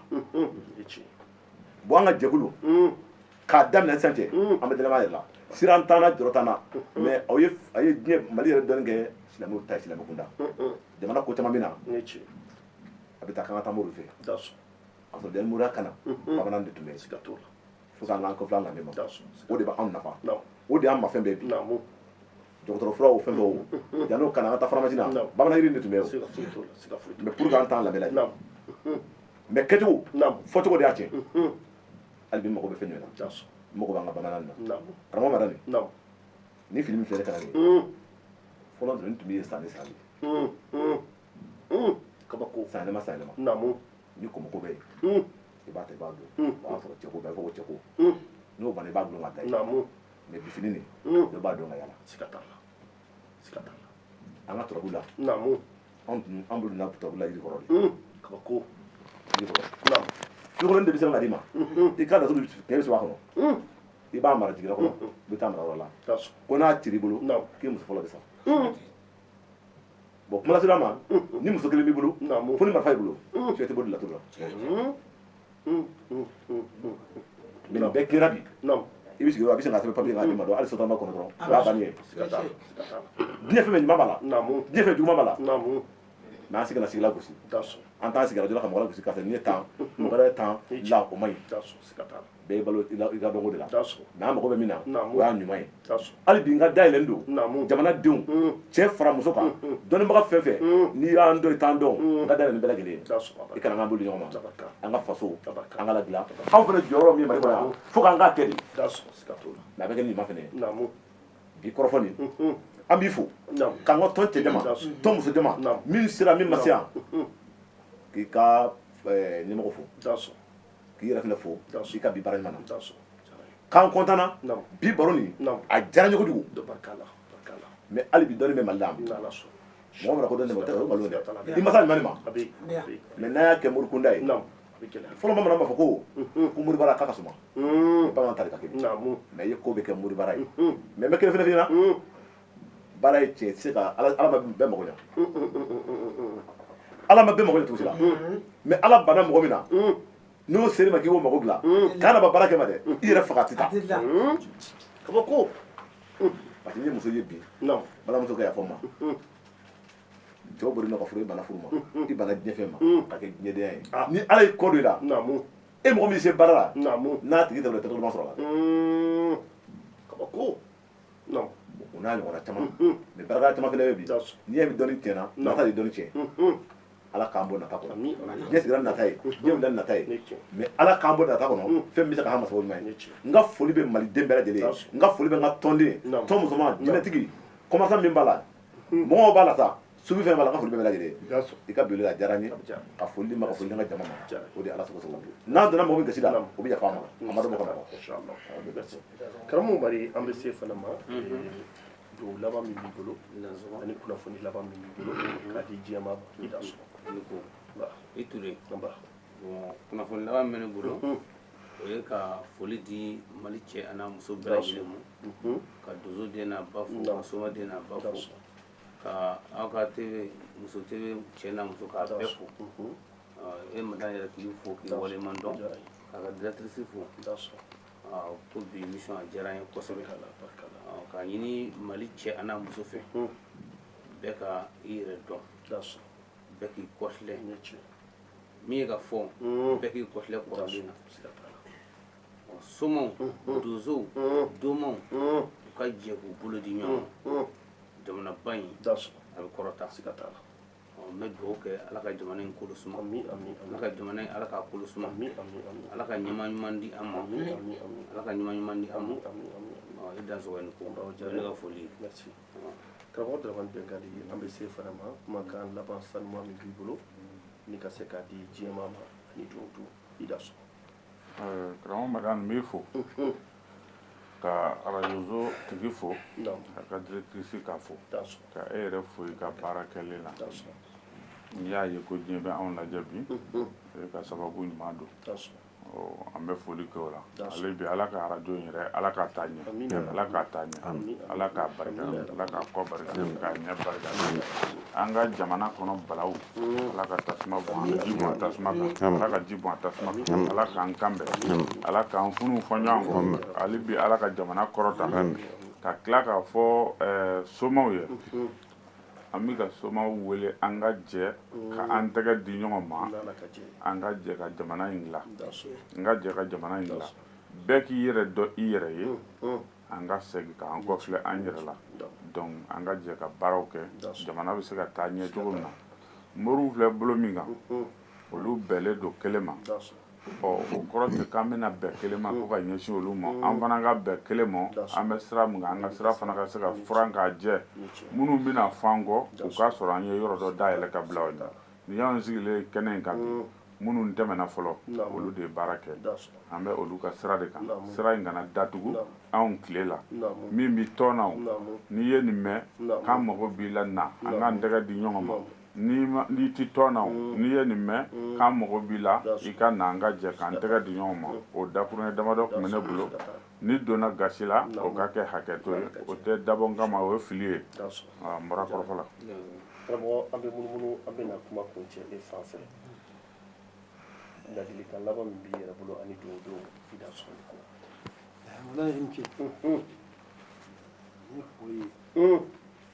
bon an ka jɛkulu k'a daminɛ sisan cɛ an bɛ dɛnɛma yɛrɛ la siran t'an na jɔrɔ t'an na mais a ye diɲɛ mali yɛrɛ dɔnni kɛ silamɛw ta ye silamɛ kunda jamana ko caman bɛ na a bɛ taa k'an ka taa moriw fɛ a sɔrɔ yanni moriya kana bamanan de tun bɛ yen fo k'an k'an kɔfɛ an lamɛn ma o de b'anw nafa o de y'an ma fɛn bɛɛ bi dɔgɔtɔrɔ furaw o fɛn fɛn o yanni o kana an ka taa faramasi na bamanan yiri de tun bɛ yen mais pour que an t'an lamɛn la mais kɛcogo fɔcogo de y'a tiɲɛ hali bi mago bɛ fɛn jumɛn na mago b'an ka bamanan na karamɔgɔ ma dani ni fili min filɛ ne kana nin fɔlɔ dɔrɔn tun bɛ yen san ni san ye kabako san yɛlɛma san yɛlɛma ni kɔmɔko bɛ yen i b'a ta i b'a dɔn o y'a sɔrɔ cɛko bɛ yen i b'a fɔ ko cɛko n'o banna i b'a dɔn ka da ye mais bi fini nin dɔ b'a dɔn ka yala siga t'a la an ka turabu la an bolo na turabu la yiri kɔrɔ de kabako yiri kɔrɔ fikoloni de bɛ se ka d'i ma i ka laturu kɛmɛ bɛ se a kɔnɔ i b'a mara jiginɛ kɔnɔ i bɛ taa mara yɔrɔ la ko n'a ciri i bolo k'i muso fɔlɔ de sa bon kuma lasira ma ni muso kelen b'i bolo fo ni marifa y'i bolo su tɛ bɔ di laturu la mais nin bɛɛ kɛra bi i bɛ sigi yɔrɔ a bɛ sin ka sɛbɛn papiye k'a d'i ma dɔrɔn hali sotarama kɔnɔ dɔrɔn o y'a bannen ye diɲɛ fɛn fɛn ɲuman b'a la diɲɛ fɛn juguman b'a la mais an sigila sigila gosi an t'an sigira dɔrɔn ka mɔgɔ la gosi k'a sɔrɔ nin ye tan mɔgɔ wɛrɛ ye tan la o man ɲi bɛɛ y'i balo i ka dɔnko de la mais an mago bɛ min na o y'a ɲuman ye hali bi n ka dayɛlɛn don jamanadenw cɛ fara muso kan dɔnnibaga fɛn fɛn n'i y'an dɔn i t'an dɔn n ka dayɛlɛn nin bɛɛ lajɛlen ye i kana an bolo ɲɔgɔn ma an ka faso an ka ladilan anw fana jɔyɔrɔ min mali kɔnɔ yan fo k'an k'a kɛ de mais a bɛ kɛ ni ɲuman fɛnɛ ye bi kɔrɔfɔ nin an b'i fo k'an ka tɔn cɛ jama tɔn muso jama min sera min ma se yan k'i ka ɲɛmɔgɔ fo k'i yɛrɛ fɛnɛ fo k'i ka bi baara ɲuman na k'an kɔntanna bi baro nin a diyara ɲɔgɔn jugu mais hali bi dɔnni bɛ mali la mɔgɔ mana ko dɔnni bɛ o tɛ o nkalon dɛ i masa ɲuman de ma mais n'a y'a kɛ morikunda ye fɔlɔ bamanan b'a fɔ ko moribara k'a ka suma bamanan ta de ka kɛ mais i ye ko bɛ kɛ moribara ye mais n bɛ kelen fɛnɛ f'i ɲɛna baara ye tiɲɛ se ka ala ma bɛɛ mago ɲa ala ma bɛɛ mago ɲa cogo si la mais ala banna mɔgɔ min na n'o seri ma k'i b'o mago dilan k'a na ba baara kɛ ma dɛ i yɛrɛ faga a tɛ taa kabako parce que n ye muso ye bi balimamuso ka yafa n ma cɛw bɔr'i nɔ ka furu i banna furu ma i banna diɲɛ fɛn ma ka kɛ diɲɛdenya ye ni ala y'i kɔ don i la e mɔgɔ min se baara la n'a tigi tɛmɛ tɛgɛ dɔrɔn sɔrɔ a la kabako o n'a ɲɔgɔnna caman mais barika caman fɛnɛ bɛ bi n'i yɛ dɔnni tiɲɛna nata de dɔnni tiɲɛ ala k'an bɔ nata kɔnɔ diɲɛ sigira nata ye diɲɛ wulila nata ye mais ala k'an bɔ nata kɔnɔ fɛn min bɛ se ka an masago ɲuman ye n ka foli bɛ maliden bɛɛ lajɛlen ye n ka foli bɛ n ka tɔnden tɔn musoman jinɛtigi commerçant min b'a la mɔgɔw b'a la sa sufi fɛn b'a la n ka foli bɛ bɛɛ lajɛlen ye i ka bɛn o la a diyara n ye ka foli di ma ka foli di n ka jama ma o de ye ala sago sago n'an donna mɔgɔ min gasi la o bɛ yafa ma a ma dɔn mɔgɔ ma karamɔgɔ mari an bɛ se fana ma don laban min b'i bolo ani kunnafoni laban min b'i bolo k'a di diɲɛ ma i da sɔrɔ ni ko i Ture bon kunnafoni laban bɛ ne bolo o ye ka foli di Mali cɛ ana muso bɛɛ lajɛlen ma ka Dozo den n'a ba fo ka Soma den n'a ba fo ka aw ka TV muso TV cɛ n'a muso k'a bɛɛ fo e madan yɛrɛ k'i fo k'i waleman dɔn k'a ka directrice fo ko bi émission a diyara n ye kosɛbɛ k'a ɲini Mali cɛ ana muso fɛ bɛɛ ka i yɛrɛ dɔn bɛɛ k'i kɔfilɛ min ye ka fɔ bɛɛ k'i kɔfilɛ kɔrɔlen na Somaw Dozow Domaw u ka jɛ k'u bolo di ɲɔgɔn ma jamanaba in a bɛ kɔrɔta n bɛ dugawu kɛ Ala ka jamana in kolo suma Ala ka jamana in Ala k'a kolo suma Ala ka ɲɛma ɲuman di an ma Ala ka ɲɛma ɲuman di an ma i Dansɔgɔ ni ko ne ka foli karamɔgɔ Daramani Bɛngali an bɛ se fana ma kumakan laban sanuman min b'i bolo ni ka se k'a di diɲɛmaa ma ani dugawu i Dansɔgɔ karamɔgɔ Madani n b'i fo ka arajozo tigi fo ka ka directrice k'a fo ka e yɛrɛ fo i ka baara kɛlen na n'i y'a ye ko diɲɛ bɛ anw lajɛ bi e ka sababu ɲuman don an bɛ foli kɛ o la ale bi Ala ka arajo in yɛrɛ Ala k'a taa ɲɛ Ala k'a taa ɲɛ Ala k'a barika Ala k'a kɔ barika k'a ɲɛ barika an ka jamana kɔnɔ balawu Ala ka tasuma bɔn ji bɔn tasuma kan Ala ka ji bɔn tasuma kan Ala k'an kanbɛn Ala k'an funu fɔ ɲɔgɔn kɔ ale bi Ala ka jamana kɔrɔta ka tila k'a fɔ Somaw ye an bɛ ka Somaw wele an ka jɛ ka an tɛgɛ di ɲɔgɔn ma an ka jɛ ka jamana in dilan an ka jɛ ka jamana in dilan bɛɛ k'i yɛrɛ dɔn i yɛrɛ ye an ka segin k'an kɔfilɛ an yɛrɛ la donc an ka jɛ ka baaraw kɛ jamana bɛ se ka taa ɲɛ cogo min na moriw filɛ bolo min kan olu bɛɛlen don kelen ma o kɔrɔ tɛ k'an bɛna bɛn kelen ma ko ka ɲɛsin olu ma an fana ka bɛn kelen ma an bɛ sira min kan an ka sira fana ka se ka furan k'a jɛ minnu bɛna fɔ an kɔ u k'a sɔrɔ an ye yɔrɔ dɔ dayɛlɛ ka bila o ɲɛ nin y'anw sigilen kɛnɛ in kan bi minnu tɛmɛna fɔlɔ olu de ye baara kɛ an bɛ olu ka sira de kan sira in kana datugu anw tile la min bɛ tɔn na n'i ye nin mɛn k'an mago b'i la na an k'an tɛgɛ di ɲɔgɔn ma n'i ti tɔn na n'i ye nin mɛn k'an mago b'i la i ka na an ka jɛ k'an tɛgɛ di ɲɔgɔn ma o dakuruɲɛ damadɔ tun bɛ ne bolo ni donna gasi la o ka kɛ hakɛto ye o tɛ dabɔ n kama o ye fili ye n bɔra kɔrɔfɔ la. karamɔgɔ an bɛ munumunu an bɛna kuma kuncɛ e fan fɛ ladilikan laban min b'i yɛrɛ bolo ani dugawu i Dansɔgɔ ko. wala in ce ni foli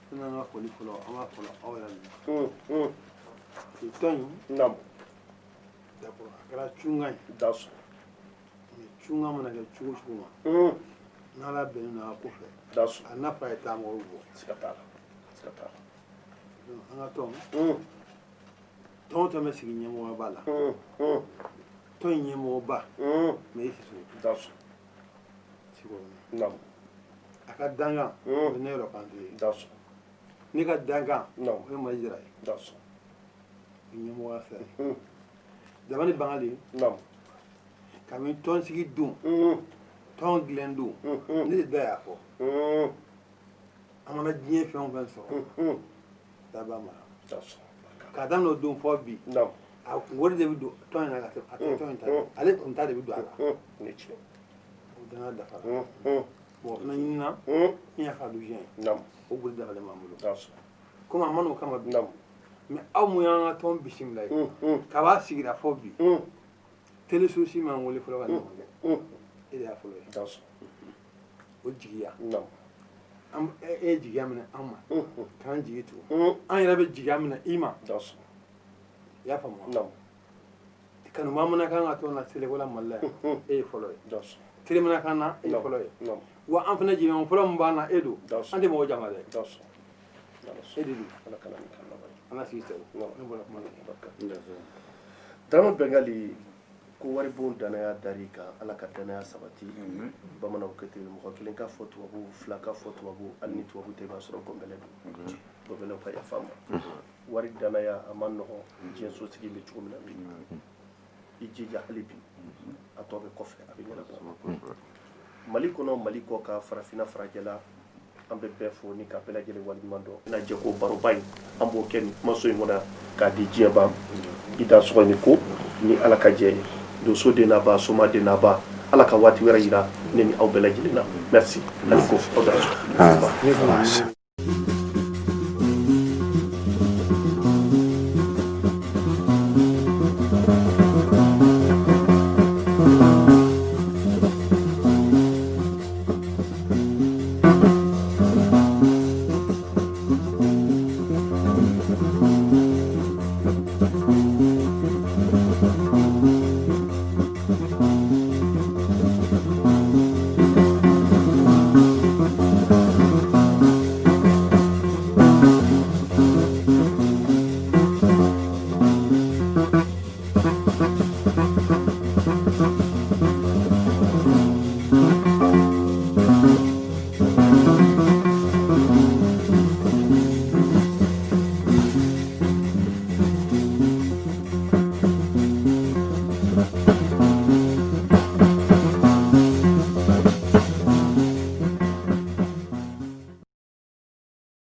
suna ka foli fɔlɔ an b'a fɔlɔ aw yɛrɛ la o tɔn in d'accord a kɛra cunga ye Dansɔgɔ mais cunga mana kɛ cogo cogo ma n'Ala bɛnnen don a ko fɛ Dansɔgɔ a nafa ye taa mɔgɔw bɔ siga t'a la siga t'a la an ka tɔn tɔn tɔn bɛ sigi ɲɛmɔgɔba la tɔn in ɲɛmɔgɔba mais i Sisoko Dansɔgɔ Siko a ka dankan o ye ne yɛrɛ kan to ye Dansɔgɔ ne ka dankan o ye Mali Jara ye Dansɔgɔ ɲɛmɔgɔya fɛ Dabani Bangali kabini tɔn sigi don tɔn dilen don ne de da y'a fɔ an mana diɲɛ fɛn o fɛn sɔrɔ Daba mara k'a daminɛ o don fɔ bi a kunkolo de bɛ don tɔn in na ka tɛ tɔn in ta ale kun ta de bɛ don a la o danna dafara bon fana ɲinina min y'a ka dujɛn ye o boli dafalen b'an bolo komi a ma n'o kama bi mais aw mun y'an ka tɔn bisimila ye kab'a sigira fɔ bi télésoci m'an wele fɔlɔ ka ɲɔgɔn kɛ e de y'a fɔlɔ ye o jigiya e ye jigiya minɛ an ma k'an jigi tugu an yɛrɛ bɛ jigiya minɛ i ma i y'a faamu kanuma mana kan ka tɔn na Selekɔla Mali la yan e ye fɔlɔ ye Telemana kan na e ye fɔlɔ ye wa an fana jigiɲɔgɔn fɔlɔ min b'an na e don an tɛ mɔgɔ jama dɛ e de don an ka sigi sɛbɛn ne bɔra kuma na. Daramani Bɛngali ko wari bon danaya dar'i kan Ala ka danaya sabati bamananw ko ten mɔgɔ kelen ka fɔ tubabu fila ka fɔ tubabu hali ni tubabu tɛ i b'a sɔrɔ gɔnbɛlɛ don gɔnbɛlɛw ka yafa n ma wari danaya a ma nɔgɔn diɲɛ sotigi bɛ cogo min na bi i jija hali bi a tɔ bɛ kɔfɛ a bɛ ɲɛnabɔ Mali kɔnɔ Mali kɔ ka farafinna farajɛla an bɛ bɛɛ fo ni ka bɛɛ lajɛlen waliɲuman dɔn na jɛ ko baroba in an b'o kɛ nin kumaso in kɔnɔ k'a di diɲɛ ba i da sɔgɔ ni ko ni ala ka jɛ ye donso den n'a ba soma den n'a ba ala ka waati wɛrɛ yira ne ni aw bɛɛ lajɛlen na merci ko aw da